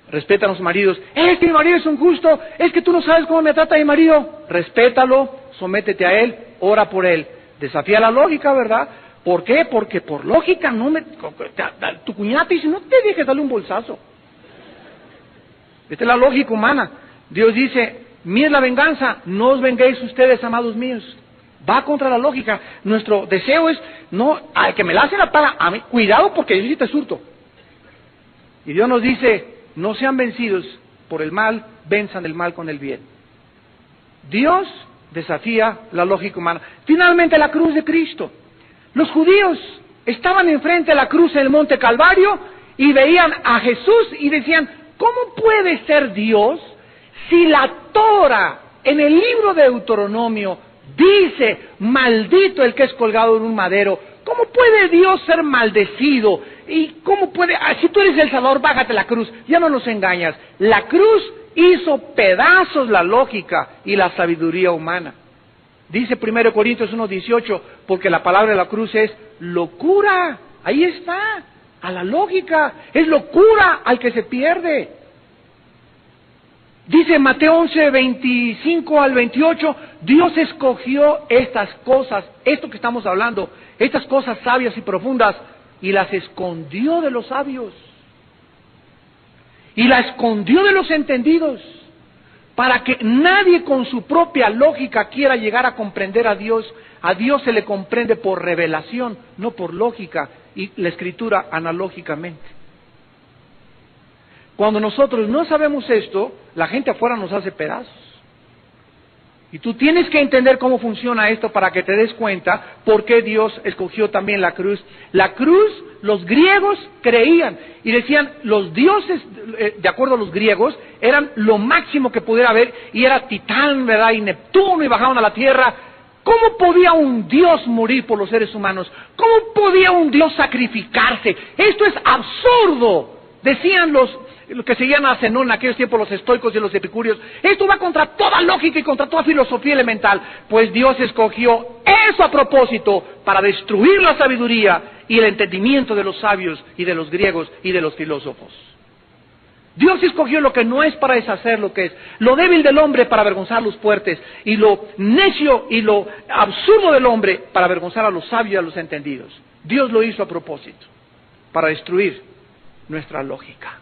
respetan a los maridos. Es que mi marido es un justo, es que tú no sabes cómo me trata mi marido. Respétalo, sométete a él, ora por él. Desafía la lógica, ¿verdad? ¿Por qué? Porque por lógica tu cuñada te dice, no te dejes darle un bolsazo. Esta es la lógica humana. Dios dice, mía es la venganza, no os venguéis ustedes, amados míos. Va contra la lógica. Nuestro deseo es, no, al que me la hace la paga, a mí, cuidado porque yo sí te surto. Y Dios nos dice, no sean vencidos por el mal, venzan el mal con el bien. Dios desafía la lógica humana. Finalmente la cruz de Cristo. Los judíos estaban enfrente de la cruz en el monte Calvario y veían a Jesús y decían, ¿cómo puede ser Dios si la Torah en el libro de Deuteronomio dice, maldito el que es colgado en un madero? ¿Cómo puede Dios ser maldecido? ¿Y cómo puede, si tú eres el Salvador, bájate la cruz? Ya no nos engañas. La cruz hizo pedazos la lógica y la sabiduría humana. Dice 1 Corintios 1:18, porque la palabra de la cruz es locura. Ahí está, a la lógica. Es locura al que se pierde. Dice Mateo 11:25 al 28, Dios escogió estas cosas, esto que estamos hablando, estas cosas sabias y profundas, y las escondió de los sabios. Y la escondió de los entendidos, para que nadie con su propia lógica quiera llegar a comprender a Dios. A Dios se le comprende por revelación, no por lógica, y la Escritura analógicamente. Cuando nosotros no sabemos esto, la gente afuera nos hace pedazos. Y tú tienes que entender cómo funciona esto para que te des cuenta por qué Dios escogió también la cruz. La cruz, los griegos creían y decían, los dioses, de acuerdo a los griegos, eran lo máximo que pudiera haber, y era Titán, ¿verdad? Y Neptuno, y bajaban a la tierra. ¿Cómo podía un Dios morir por los seres humanos? ¿Cómo podía un Dios sacrificarse? Esto es absurdo, decían los que seguían a Zenón en aquellos tiempos, los estoicos y los epicúreos. Esto va contra toda lógica y contra toda filosofía elemental. Pues Dios escogió eso a propósito para destruir la sabiduría y el entendimiento de los sabios y de los griegos y de los filósofos. Dios escogió lo que no es para deshacer lo que es, lo débil del hombre para avergonzar a los fuertes, y lo necio y lo absurdo del hombre para avergonzar a los sabios y a los entendidos. Dios lo hizo a propósito, para destruir nuestra lógica.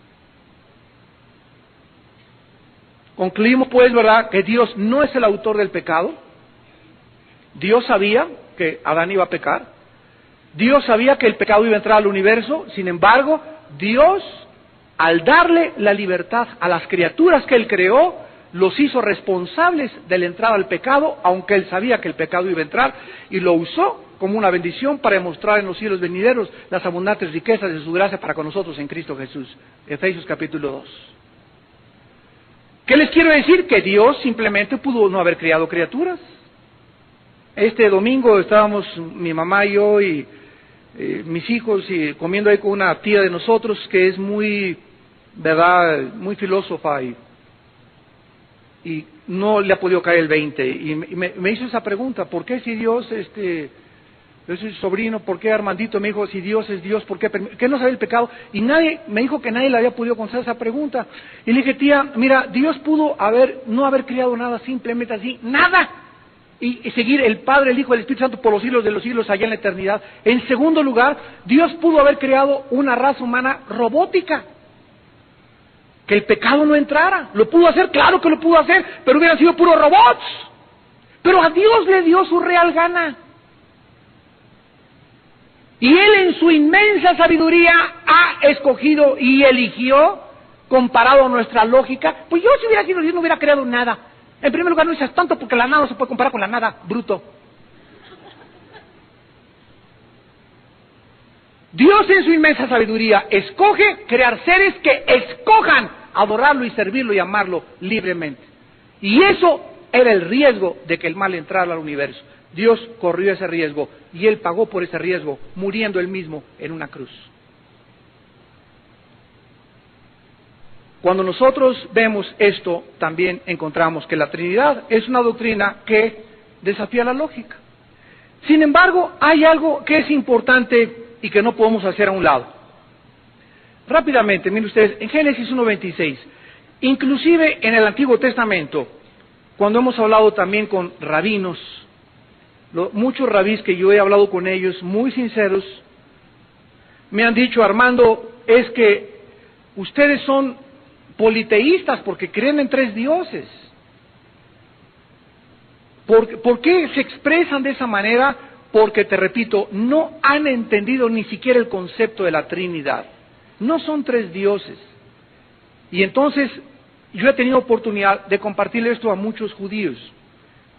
Concluimos pues, ¿verdad?, que Dios no es el autor del pecado. Dios sabía que Adán iba a pecar. Dios sabía que el pecado iba a entrar al universo. Sin embargo, Dios, al darle la libertad a las criaturas que Él creó, los hizo responsables de la entrada al pecado, aunque Él sabía que el pecado iba a entrar, y lo usó como una bendición para demostrar en los siglos venideros las abundantes riquezas de su gracia para con nosotros en Cristo Jesús. Efesios capítulo 2. ¿Qué les quiero decir? Que Dios simplemente pudo no haber creado criaturas. Este domingo estábamos mi mamá y yo y mis hijos y comiendo ahí con una tía de nosotros que es muy, ¿verdad?, muy filósofa y no le ha podido caer el 20. Y me hizo esa pregunta, ¿por qué si Dios, yo soy sobrino, ¿por qué Armandito me dijo, si Dios es Dios, ¿por qué no sabe el pecado? Y me dijo que nadie le había podido contestar esa pregunta. Y le dije, tía, mira, Dios pudo no haber creado nada simplemente así, nada. Y seguir el Padre, el Hijo, el Espíritu Santo por los siglos de los siglos allá en la eternidad. En segundo lugar, Dios pudo haber creado una raza humana robótica, que el pecado no entrara. ¿Lo pudo hacer? Claro que lo pudo hacer, pero hubieran sido puros robots. Pero a Dios le dio su real gana. Y Él en su inmensa sabiduría ha escogido y eligió, comparado a nuestra lógica. Pues yo, si hubiera sido Dios, no hubiera creado nada. En primer lugar, no dices tanto porque la nada no se puede comparar con la nada, bruto. Dios en su inmensa sabiduría escoge crear seres que escojan adorarlo y servirlo y amarlo libremente. Y eso era el riesgo de que el mal entrara al universo. Dios corrió ese riesgo y Él pagó por ese riesgo, muriendo Él mismo en una cruz. Cuando nosotros vemos esto, también encontramos que la Trinidad es una doctrina que desafía la lógica. Sin embargo, hay algo que es importante y que no podemos hacer a un lado. Rápidamente, miren ustedes, en Génesis 1:26, inclusive en el Antiguo Testamento, cuando hemos hablado también con rabinos, Muchos rabís que yo he hablado con ellos, muy sinceros, me han dicho, Armando, es que ustedes son politeístas porque creen en 3 dioses. ¿Por qué se expresan de esa manera? Porque, te repito, no han entendido ni siquiera el concepto de la Trinidad. No son 3 dioses. Y entonces, yo he tenido oportunidad de compartirle esto a muchos judíos.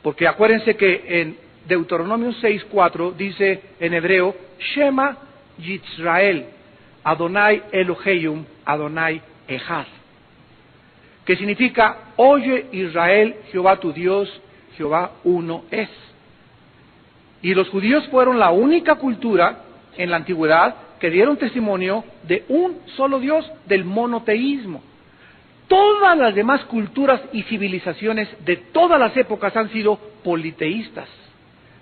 Porque acuérdense que en Deuteronomio 6:4 dice en hebreo, Shema Yisrael, Adonai Elohim, Adonai Echad. Que significa, oye Israel, Jehová tu Dios, Jehová uno es. Y los judíos fueron la única cultura en la antigüedad que dieron testimonio de un solo Dios, del monoteísmo. Todas las demás culturas y civilizaciones de todas las épocas han sido politeístas,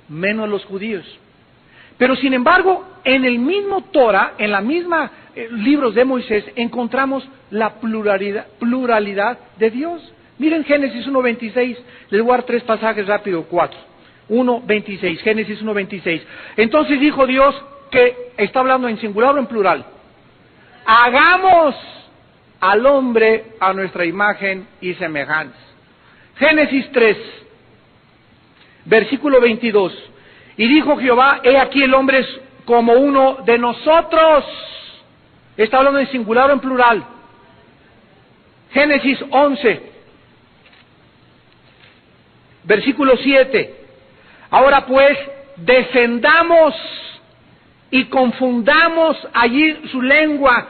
menos los judíos. Pero sin embargo, en el mismo Torah, en la misma libros de Moisés, encontramos la pluralidad de Dios. Miren Génesis 1:26, les voy a dar 3 pasajes rápido, 4. 1:26, Génesis 1:26. Entonces dijo Dios, que está hablando en singular o en plural, hagamos al hombre a nuestra imagen y semejanza. Génesis 3, versículo 22. Y dijo Jehová, he aquí el hombre es como uno de nosotros. Está hablando en singular o en plural. Génesis 11, versículo 7. Ahora pues, descendamos y confundamos allí su lengua.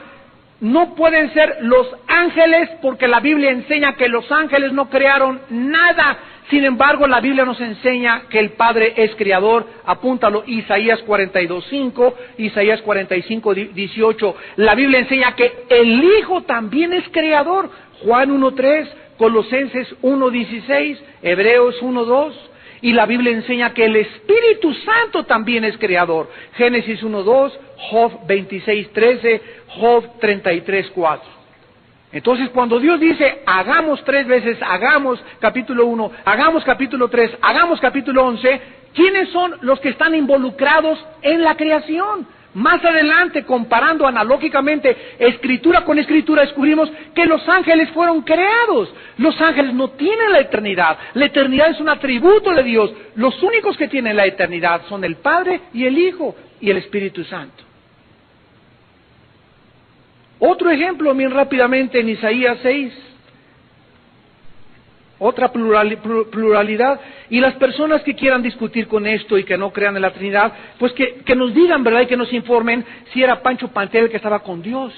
No pueden ser los ángeles, porque la Biblia enseña que los ángeles no crearon nada. Sin embargo, la Biblia nos enseña que el Padre es creador. Apúntalo, Isaías 42:5, Isaías 45:18. La Biblia enseña que el Hijo también es creador. Juan 1:3, Colosenses 1:16, Hebreos 1:2. Y la Biblia enseña que el Espíritu Santo también es creador. Génesis 1:2, Job 26:13, Job 33:4. Entonces, cuando Dios dice, hagamos 3 veces, hagamos capítulo 1, hagamos capítulo 3, hagamos capítulo 11, ¿quiénes son los que están involucrados en la creación? Más adelante, comparando analógicamente escritura con escritura, descubrimos que los ángeles fueron creados. Los ángeles no tienen la eternidad. La eternidad es un atributo de Dios. Los únicos que tienen la eternidad son el Padre y el Hijo y el Espíritu Santo. Otro ejemplo, bien rápidamente, en Isaías 6. Otra pluralidad. Y las personas que quieran discutir con esto y que no crean en la Trinidad, pues que nos digan, ¿verdad? Y que nos informen si era Pancho Pantera el que estaba con Dios.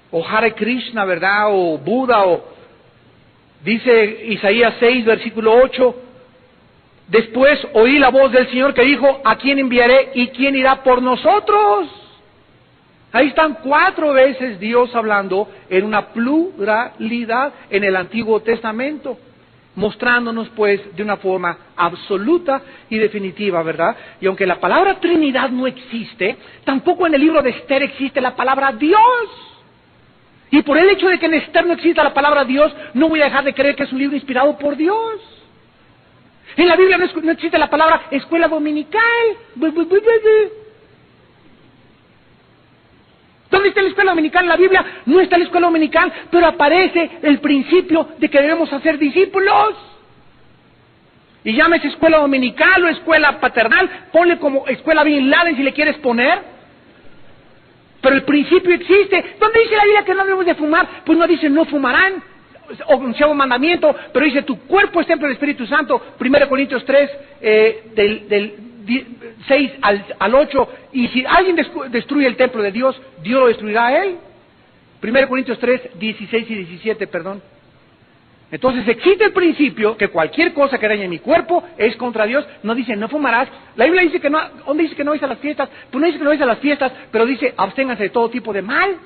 O Hare Krishna, ¿verdad? O Buda, o... Dice Isaías 6, versículo 8. Después oí la voz del Señor que dijo, ¿a quién enviaré y quién irá por nosotros? Ahí están 4 veces Dios hablando en una pluralidad en el Antiguo Testamento, mostrándonos pues de una forma absoluta y definitiva, ¿verdad? Y aunque la palabra Trinidad no existe, tampoco en el libro de Esther existe la palabra Dios. Y por el hecho de que en Esther no exista la palabra Dios, no voy a dejar de creer que es un libro inspirado por Dios. En la Biblia no existe la palabra escuela dominical. ¿Dónde está la escuela dominical en la Biblia? No está la escuela dominical, pero aparece el principio de que debemos hacer discípulos. Y llámese escuela dominical o escuela paternal, ponle como escuela Bin Laden si le quieres poner. Pero el principio existe. ¿Dónde dice la Biblia que no debemos de fumar? Pues no dice no fumarán, o un mandamiento, pero dice tu cuerpo es templo del Espíritu Santo. 1 Corintios 3, del 6 al 8, y si alguien destruye el templo de Dios, Dios lo destruirá a él. 1 Corintios 3, 16 y 17, perdón. Entonces existe el principio que cualquier cosa que dañe mi cuerpo es contra Dios. No dice no fumarás. La Biblia dice que no. ¿Dónde dice que no vais a las fiestas? Pues no dice que no vais a las fiestas, pero dice absténganse de todo tipo de mal.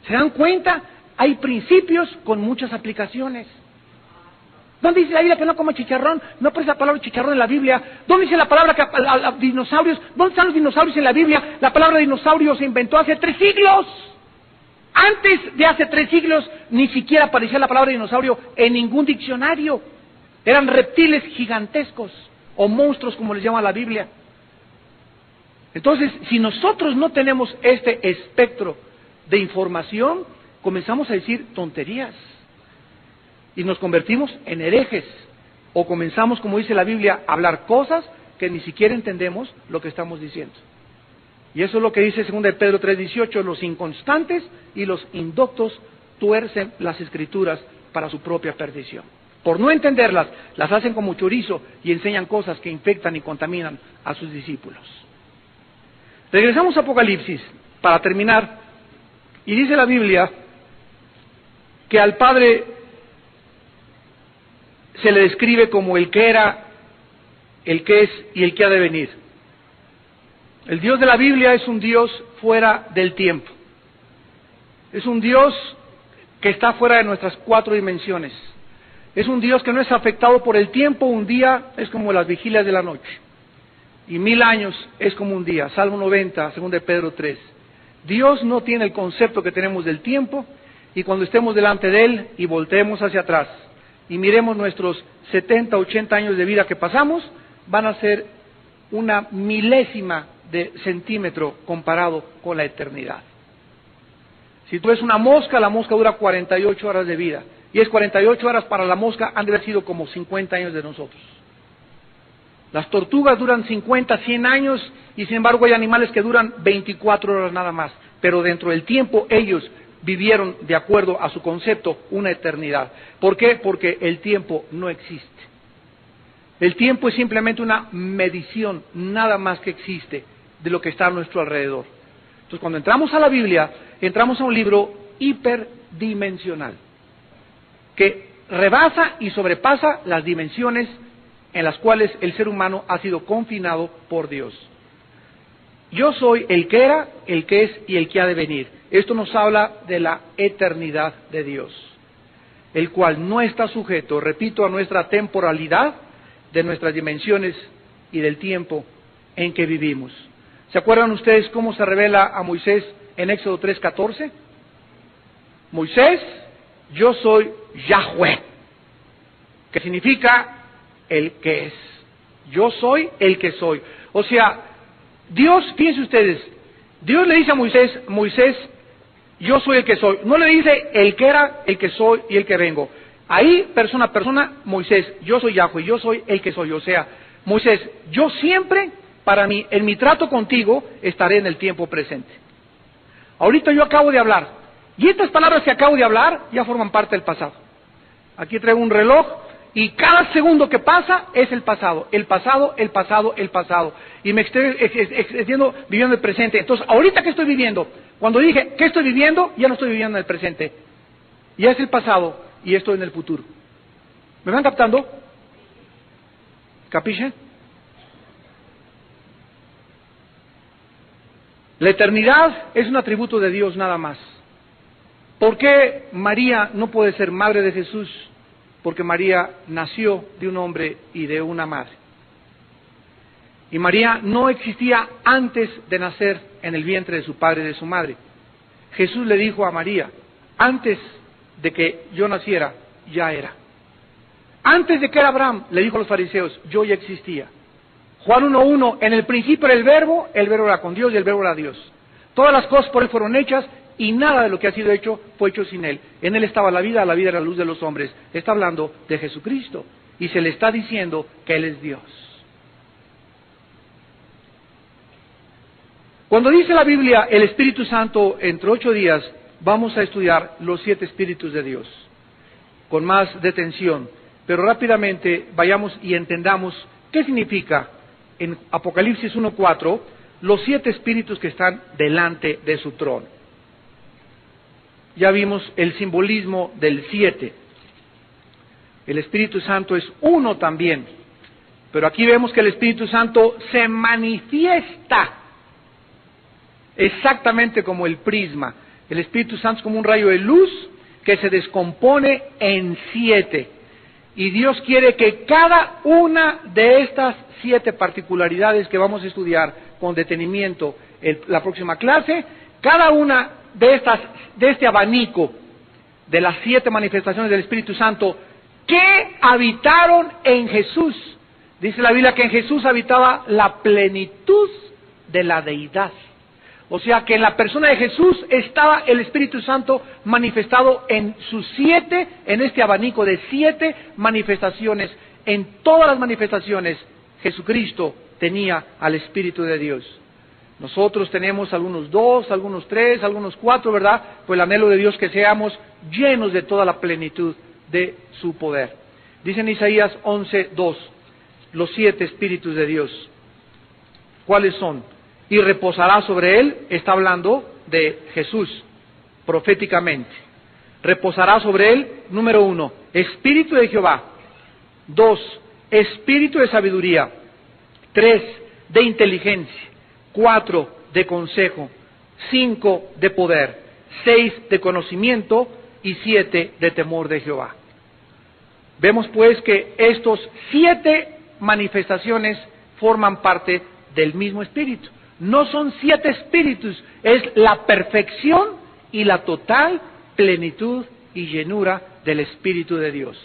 ¿Se dan cuenta? Hay principios con muchas aplicaciones. ¿Dónde dice la Biblia que no coma chicharrón? No aparece la palabra chicharrón en la Biblia. ¿Dónde dice la palabra que a dinosaurios? ¿Dónde están los dinosaurios en la Biblia? La palabra dinosaurio se inventó hace 3 siglos. Antes de hace 3 siglos ni siquiera aparecía la palabra dinosaurio en ningún diccionario. Eran reptiles gigantescos, o monstruos como les llama la Biblia. Entonces, si nosotros no tenemos este espectro de información, comenzamos a decir tonterías y nos convertimos en herejes, o comenzamos, como dice la Biblia, a hablar cosas que ni siquiera entendemos lo que estamos diciendo. Y eso es lo que dice 2 de Pedro 3:18, los inconstantes y los indoctos tuercen las Escrituras para su propia perdición. Por no entenderlas, las hacen como chorizo y enseñan cosas que infectan y contaminan a sus discípulos. Regresamos a Apocalipsis para terminar, y dice la Biblia que al Padre se le describe como el que era, el que es y el que ha de venir. El Dios de la Biblia es un Dios fuera del tiempo. Es un Dios que está fuera de nuestras 4 dimensiones. Es un Dios que no es afectado por el tiempo. Un día es como las vigilias de la noche, y 1000 años es como un día. Salmo 90, 2 de Pedro 3. Dios no tiene el concepto que tenemos del tiempo, y cuando estemos delante de Él y volteemos hacia atrás y miremos nuestros 70, 80 años de vida que pasamos, van a ser una milésima de centímetro comparado con la eternidad. Si tú ves una mosca, la mosca dura 48 horas de vida, y es 48 horas para la mosca, han de haber sido como 50 años de nosotros. Las tortugas duran 50, 100 años, y sin embargo hay animales que duran 24 horas nada más, pero dentro del tiempo ellos vivieron, de acuerdo a su concepto, una eternidad. ¿Por qué? Porque el tiempo no existe. El tiempo es simplemente una medición, nada más que existe, de lo que está a nuestro alrededor. Entonces, cuando entramos a la Biblia, entramos a un libro hiperdimensional, que rebasa y sobrepasa las dimensiones en las cuales el ser humano ha sido confinado por Dios. Yo soy el que era, el que es y el que ha de venir. Esto nos habla de la eternidad de Dios, el cual no está sujeto, repito, a nuestra temporalidad, de nuestras dimensiones y del tiempo en que vivimos. ¿Se acuerdan ustedes cómo se revela a Moisés en Éxodo 3:14? Moisés, yo soy Yahweh, que significa el que es. Yo soy el que soy. O sea, Dios, fíjense ustedes, Dios le dice a Moisés, Moisés, yo soy el que soy. No le dice el que era, el que soy y el que vengo. Ahí, persona a persona, Moisés, yo soy Yahweh, yo soy el que soy. O sea, Moisés, yo siempre, para mí, en mi trato contigo, estaré en el tiempo presente. Ahorita yo acabo de hablar, y estas palabras que acabo de hablar ya forman parte del pasado. Aquí traigo un reloj, y cada segundo que pasa es el pasado, el pasado, el pasado, el pasado. Y me estoy viviendo el presente. Entonces, ahorita que estoy viviendo, cuando dije que estoy viviendo, ya no estoy viviendo en el presente. Ya es el pasado y estoy en el futuro. ¿Me van captando? ¿Capiche? La eternidad es un atributo de Dios nada más. ¿Por qué María no puede ser madre de Jesús? Porque María nació de un hombre y de una madre. Y María no existía antes de nacer en el vientre de su padre y de su madre. Jesús le dijo a María, antes de que yo naciera, ya era. Antes de que era Abraham, le dijo a los fariseos, yo ya existía. Juan 1:1, en el principio era el verbo era con Dios y el verbo era Dios. Todas las cosas por Él fueron hechas y nada de lo que ha sido hecho fue hecho sin Él. En Él estaba la vida era la luz de los hombres. Está hablando de Jesucristo y se le está diciendo que Él es Dios. Cuando dice la Biblia el Espíritu Santo, entre 8 días vamos a estudiar los 7 Espíritus de Dios con más detención, pero rápidamente vayamos y entendamos qué significa en Apocalipsis 1:4 los 7 espíritus que están delante de su trono. Ya vimos el simbolismo del 7. El Espíritu Santo es uno también, pero aquí vemos que el Espíritu Santo se manifiesta exactamente como el prisma. El Espíritu Santo es como un rayo de luz que se descompone en 7. Y Dios quiere que cada una de estas 7 particularidades que vamos a estudiar con detenimiento en la próxima clase, cada una de este abanico de las 7 manifestaciones del Espíritu Santo, que habitaron en Jesús. Dice la Biblia que en Jesús habitaba la plenitud de la deidad. O sea que en la persona de Jesús estaba el Espíritu Santo manifestado en en este abanico de 7 manifestaciones. En todas las manifestaciones, Jesucristo tenía al Espíritu de Dios. Nosotros tenemos algunos 2, algunos 3, algunos 4, ¿verdad? Pues el anhelo de Dios que seamos llenos de toda la plenitud de su poder. Dice en Isaías 11:2, los 7 Espíritus de Dios. ¿Cuáles son? Y reposará sobre él, está hablando de Jesús, proféticamente. Reposará sobre él, número 1, Espíritu de Jehová. 2, Espíritu de sabiduría. 3, de inteligencia. 4, de consejo. 5, de poder. 6, de conocimiento. Y 7, de temor de Jehová. Vemos pues que estos 7 manifestaciones forman parte del mismo Espíritu. No son 7 espíritus, es la perfección y la total plenitud y llenura del Espíritu de Dios.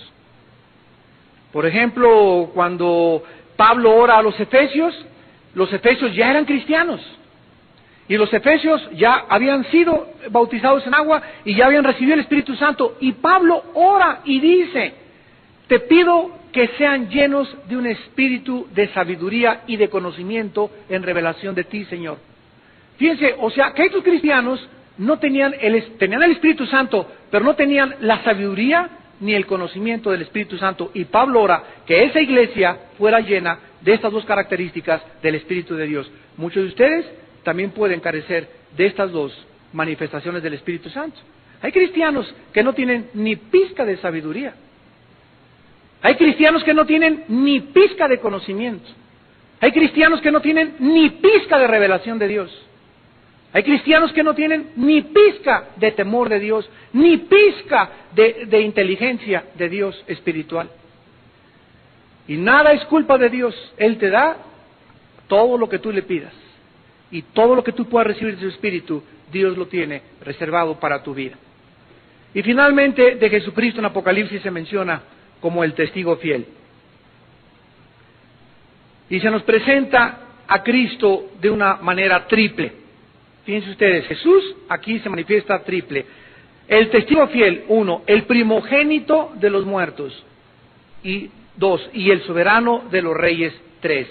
Por ejemplo, cuando Pablo ora a los efesios ya eran cristianos. Y los efesios ya habían sido bautizados en agua y ya habían recibido el Espíritu Santo. Y Pablo ora y dice, te pido que sean llenos de un espíritu de sabiduría y de conocimiento en revelación de ti, Señor. Fíjense, o sea, que estos cristianos no tenían el Espíritu Santo, pero no tenían la sabiduría ni el conocimiento del Espíritu Santo. Y Pablo ora que esa iglesia fuera llena de estas 2 características del Espíritu de Dios. Muchos de ustedes también pueden carecer de estas 2 manifestaciones del Espíritu Santo. Hay cristianos que no tienen ni pizca de sabiduría. Hay cristianos que no tienen ni pizca de conocimiento. Hay cristianos que no tienen ni pizca de revelación de Dios. Hay cristianos que no tienen ni pizca de temor de Dios, ni pizca de inteligencia de Dios espiritual. Y nada es culpa de Dios. Él te da todo lo que tú le pidas. Y todo lo que tú puedas recibir de su Espíritu, Dios lo tiene reservado para tu vida. Y finalmente, de Jesucristo en Apocalipsis se menciona como el testigo fiel. Y se nos presenta a Cristo de una manera triple. Fíjense ustedes, Jesús aquí se manifiesta triple. El testigo fiel, 1, el primogénito de los muertos. Y 2, y el soberano de los reyes, 3.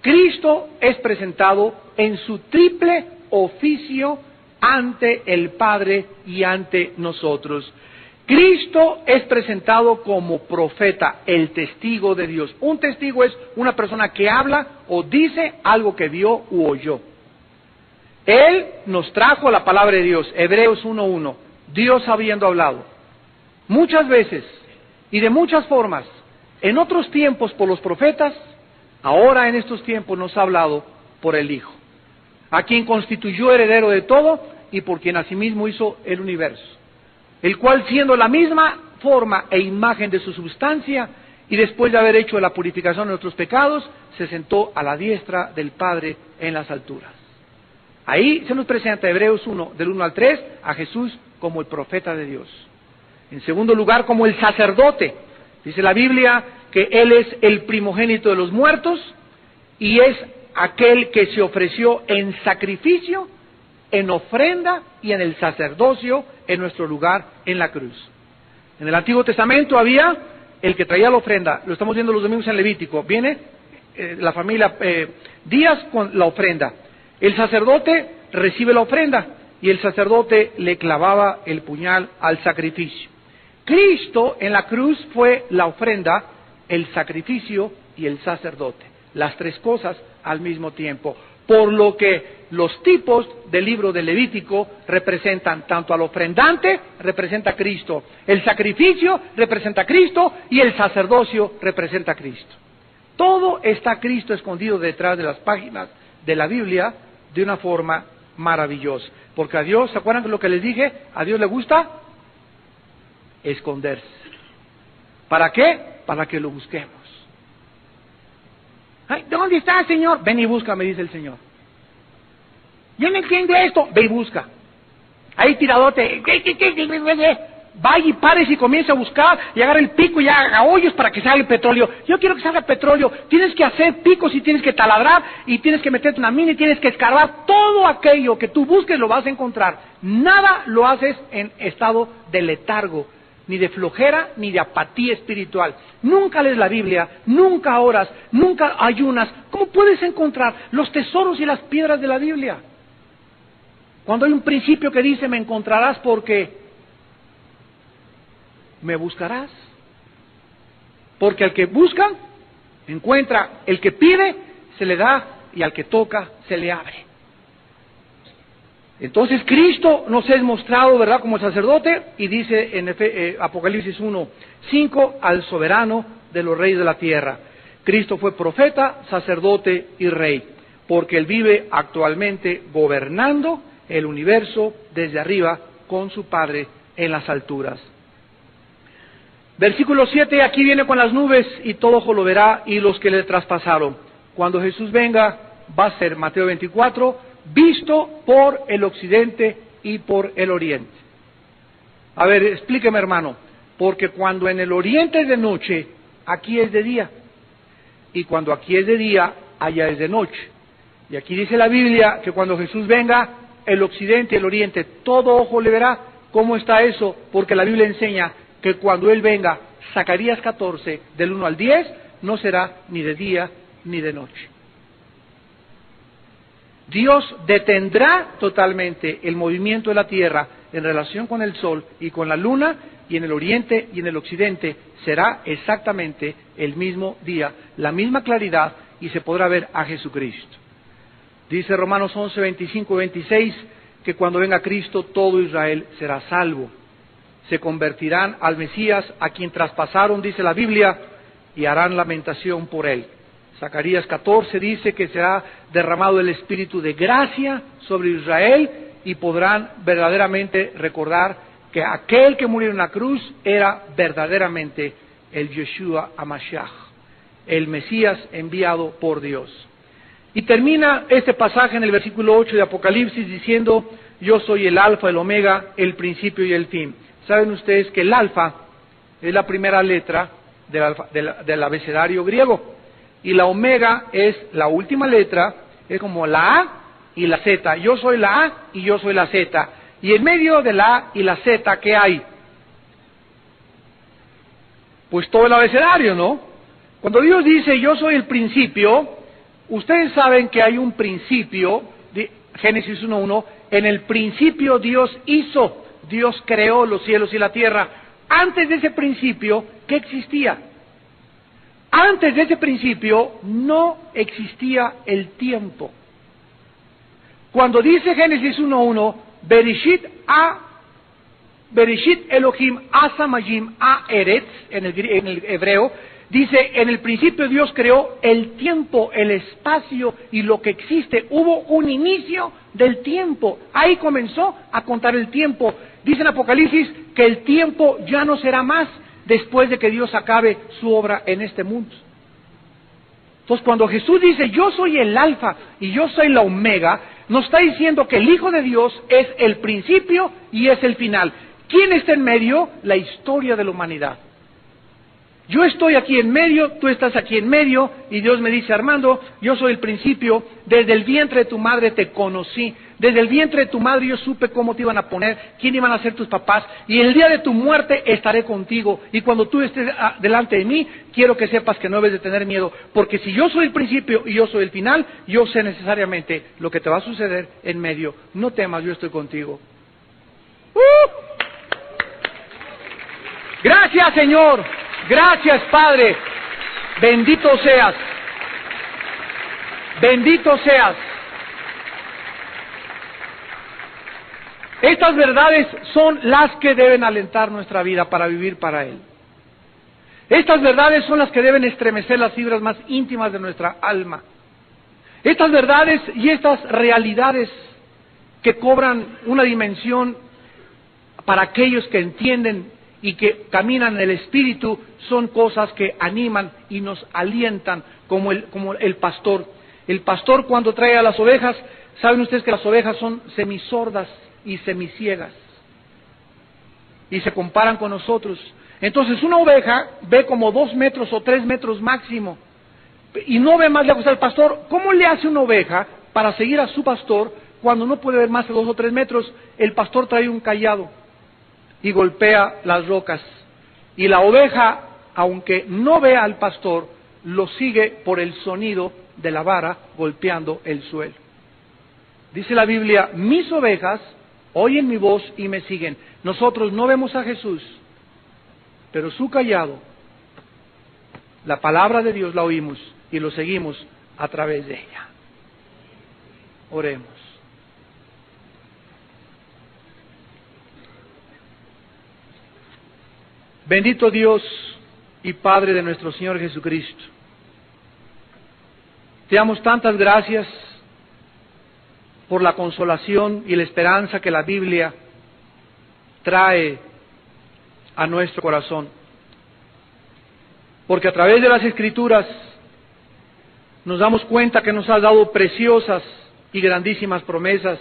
Cristo es presentado en su triple oficio ante el Padre y ante nosotros. Cristo es presentado como profeta, el testigo de Dios. Un testigo es una persona que habla o dice algo que vio u oyó. Él nos trajo la palabra de Dios, Hebreos 1:1, Dios habiendo hablado muchas veces y de muchas formas, en otros tiempos por los profetas, ahora en estos tiempos nos ha hablado por el Hijo, a quien constituyó heredero de todo y por quien asimismo hizo el universo, el cual siendo la misma forma e imagen de su substancia, y después de haber hecho la purificación de nuestros pecados, se sentó a la diestra del Padre en las alturas. Ahí se nos presenta Hebreos 1, del 1 al 3, a Jesús como el profeta de Dios. En segundo lugar, como el sacerdote. Dice la Biblia que Él es el primogénito de los muertos y es aquel que se ofreció en sacrificio, en ofrenda y en el sacerdocio en nuestro lugar en la cruz. En el Antiguo Testamento había el que traía la ofrenda, lo estamos viendo los domingos en Levítico, viene la familia Díaz con la ofrenda. El sacerdote recibe la ofrenda y el sacerdote le clavaba el puñal al sacrificio. Cristo en la cruz fue la ofrenda, el sacrificio y el sacerdote, las 3 cosas al mismo tiempo. Por lo que los tipos del libro de Levítico representan tanto al ofrendante, representa a Cristo, el sacrificio representa a Cristo y el sacerdocio representa a Cristo. Todo está Cristo escondido detrás de las páginas de la Biblia de una forma maravillosa. Porque a Dios, ¿se acuerdan de lo que les dije? A Dios le gusta esconderse. ¿Para qué? Para que lo busquemos. Ay, ¿dónde está, Señor? Ven y busca, me dice el Señor. Yo no entiendo esto. Ve y busca. Ahí tiradote. vaya y párese y comience a buscar y agarre el pico y haga hoyos para que salga el petróleo. Yo quiero que salga petróleo. Tienes que hacer picos y tienes que taladrar y tienes que meterte una mina y tienes que escarbar. Todo aquello que tú busques lo vas a encontrar. Nada lo haces en estado de letargo, ni de flojera, ni de apatía espiritual. Nunca lees la Biblia, nunca oras, nunca ayunas. ¿Cómo puedes encontrar los tesoros y las piedras de la Biblia? Cuando hay un principio que dice, me encontrarás porque me buscarás. Porque al que busca, encuentra. El que pide, se le da. Y al que toca, se le abre. Entonces Cristo nos es mostrado, ¿verdad?, como el sacerdote, y dice en Apocalipsis 1:5, al soberano de los reyes de la tierra. Cristo fue profeta, sacerdote y rey, porque Él vive actualmente gobernando el universo desde arriba con su Padre en las alturas. Versículo 7, aquí viene con las nubes y todo ojo lo verá y los que le traspasaron. Cuando Jesús venga, va a ser, Mateo 24, visto por el occidente y por el oriente. A ver, explíqueme, hermano, porque cuando en el oriente es de noche, aquí es de día, y cuando aquí es de día, allá es de noche. Y aquí dice la Biblia que cuando Jesús venga, el occidente y el oriente, todo ojo le verá. ¿Cómo está eso? Porque la Biblia enseña que cuando Él venga, Zacarías 14, del 1 al 10, no será ni de día ni de noche. Dios detendrá totalmente el movimiento de la tierra en relación con el sol y con la luna, y en el oriente y en el occidente será exactamente el mismo día, la misma claridad, y se podrá ver a Jesucristo. Dice Romanos 11, 25 y 26, que cuando venga Cristo todo Israel será salvo. Se convertirán al Mesías, a quien traspasaron, dice la Biblia, y harán lamentación por él. Zacarías 14 dice que será derramado el espíritu de gracia sobre Israel y podrán verdaderamente recordar que aquel que murió en la cruz era verdaderamente el Yeshua HaMashiach, el Mesías enviado por Dios. Y termina este pasaje en el versículo 8 de Apocalipsis diciendo, yo soy el alfa, el omega, el principio y el fin. Saben ustedes que el alfa es la primera letra del abecedario griego, y la omega es la última letra, es como la A y la Z. Yo soy la A y yo soy la Z. Y en medio de la A y la Z, ¿qué hay? Pues todo el abecedario, ¿no? Cuando Dios dice, yo soy el principio, ustedes saben que hay un principio, Génesis 1:1, en el principio Dios hizo, Dios creó los cielos y la tierra. Antes de ese principio, ¿qué existía? Antes de ese principio no existía el tiempo. Cuando dice Génesis 1:1, Bereshit Elohim Asamayim Haaretz, en el hebreo, dice, en el principio Dios creó el tiempo, el espacio y lo que existe. Hubo un inicio del tiempo. Ahí comenzó a contar el tiempo. Dice en Apocalipsis que el tiempo ya no será más después de que Dios acabe su obra en este mundo. Entonces, cuando Jesús dice, yo soy el alfa y yo soy la omega, nos está diciendo que el Hijo de Dios es el principio y es el final. ¿Quién está en medio? La historia de la humanidad. Yo estoy aquí en medio, tú estás aquí en medio, y Dios me dice, Armando, yo soy el principio, desde el vientre de tu madre te conocí, desde el vientre de tu madre yo supe cómo te iban a poner, quién iban a ser tus papás, y el día de tu muerte estaré contigo, y cuando tú estés delante de mí, quiero que sepas que no debes de tener miedo, porque si yo soy el principio y yo soy el final, yo sé necesariamente lo que te va a suceder en medio. No temas, yo estoy contigo. Gracias, Señor. Gracias, Padre. Bendito seas. Bendito seas. Estas verdades son las que deben alentar nuestra vida para vivir para Él. Estas verdades son las que deben estremecer las fibras más íntimas de nuestra alma. Estas verdades y estas realidades que cobran una dimensión para aquellos que entienden y que caminan en el Espíritu, son cosas que animan y nos alientan como el pastor. El pastor, cuando trae a las ovejas, saben ustedes que las ovejas son semisordas y semiciegas. y se comparan con nosotros. Entonces una oveja ve como 2 metros o 3 metros máximo y no ve más lejos al pastor. ¿Cómo le hace una oveja para seguir a su pastor cuando no puede ver más de 2 o 3 metros? El pastor trae un cayado y golpea las rocas, y la oveja, aunque no vea al pastor, lo sigue por el sonido de la vara golpeando el suelo. Dice la Biblia: mis ovejas oyen mi voz y me siguen. Nosotros no vemos a Jesús, pero su cayado, la palabra de Dios, la oímos y lo seguimos a través de ella. Oremos. Bendito Dios y Padre de nuestro Señor Jesucristo, te damos tantas gracias por la consolación y la esperanza que la Biblia trae a nuestro corazón, porque a través de las Escrituras nos damos cuenta que nos has dado preciosas y grandísimas promesas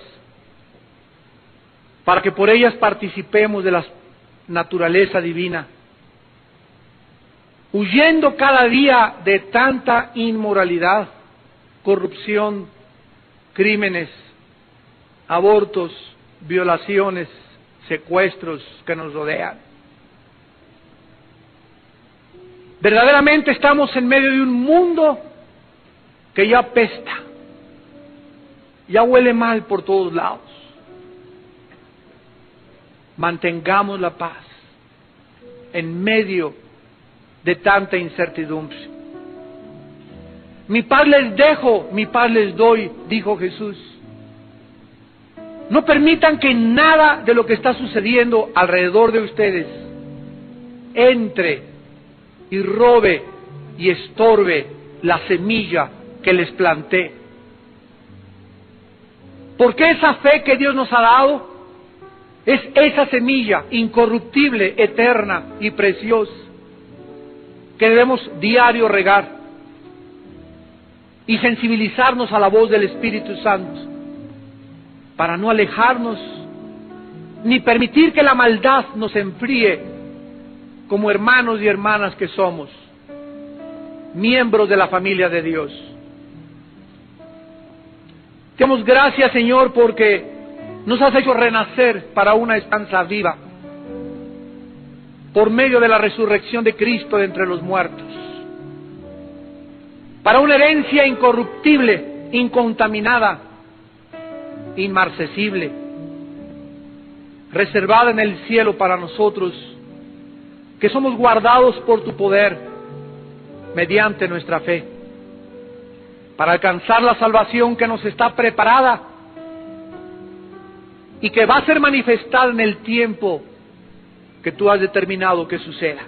para que por ellas participemos de la naturaleza divina, huyendo cada día de tanta inmoralidad, corrupción, crímenes, abortos, violaciones, secuestros que nos rodean. Verdaderamente estamos en medio de un mundo que ya apesta, ya huele mal por todos lados. Mantengamos la paz en medio de tanta incertidumbre. Mi paz les dejo, mi paz les doy, dijo Jesús. No permitan que nada de lo que está sucediendo alrededor de ustedes entre y robe y estorbe la semilla que les planté. Porque esa fe que Dios nos ha dado es esa semilla incorruptible, eterna y preciosa que debemos diario regar y sensibilizarnos a la voz del Espíritu Santo para no alejarnos ni permitir que la maldad nos enfríe como hermanos y hermanas que somos, miembros de la familia de Dios. Te damos gracias, Señor, porque nos has hecho renacer para una esperanza viva por medio de la resurrección de Cristo de entre los muertos, para una herencia incorruptible, incontaminada, inmarcesible, reservada en el cielo para nosotros, que somos guardados por tu poder mediante nuestra fe, para alcanzar la salvación que nos está preparada y que va a ser manifestada en el tiempo que tú has determinado que suceda.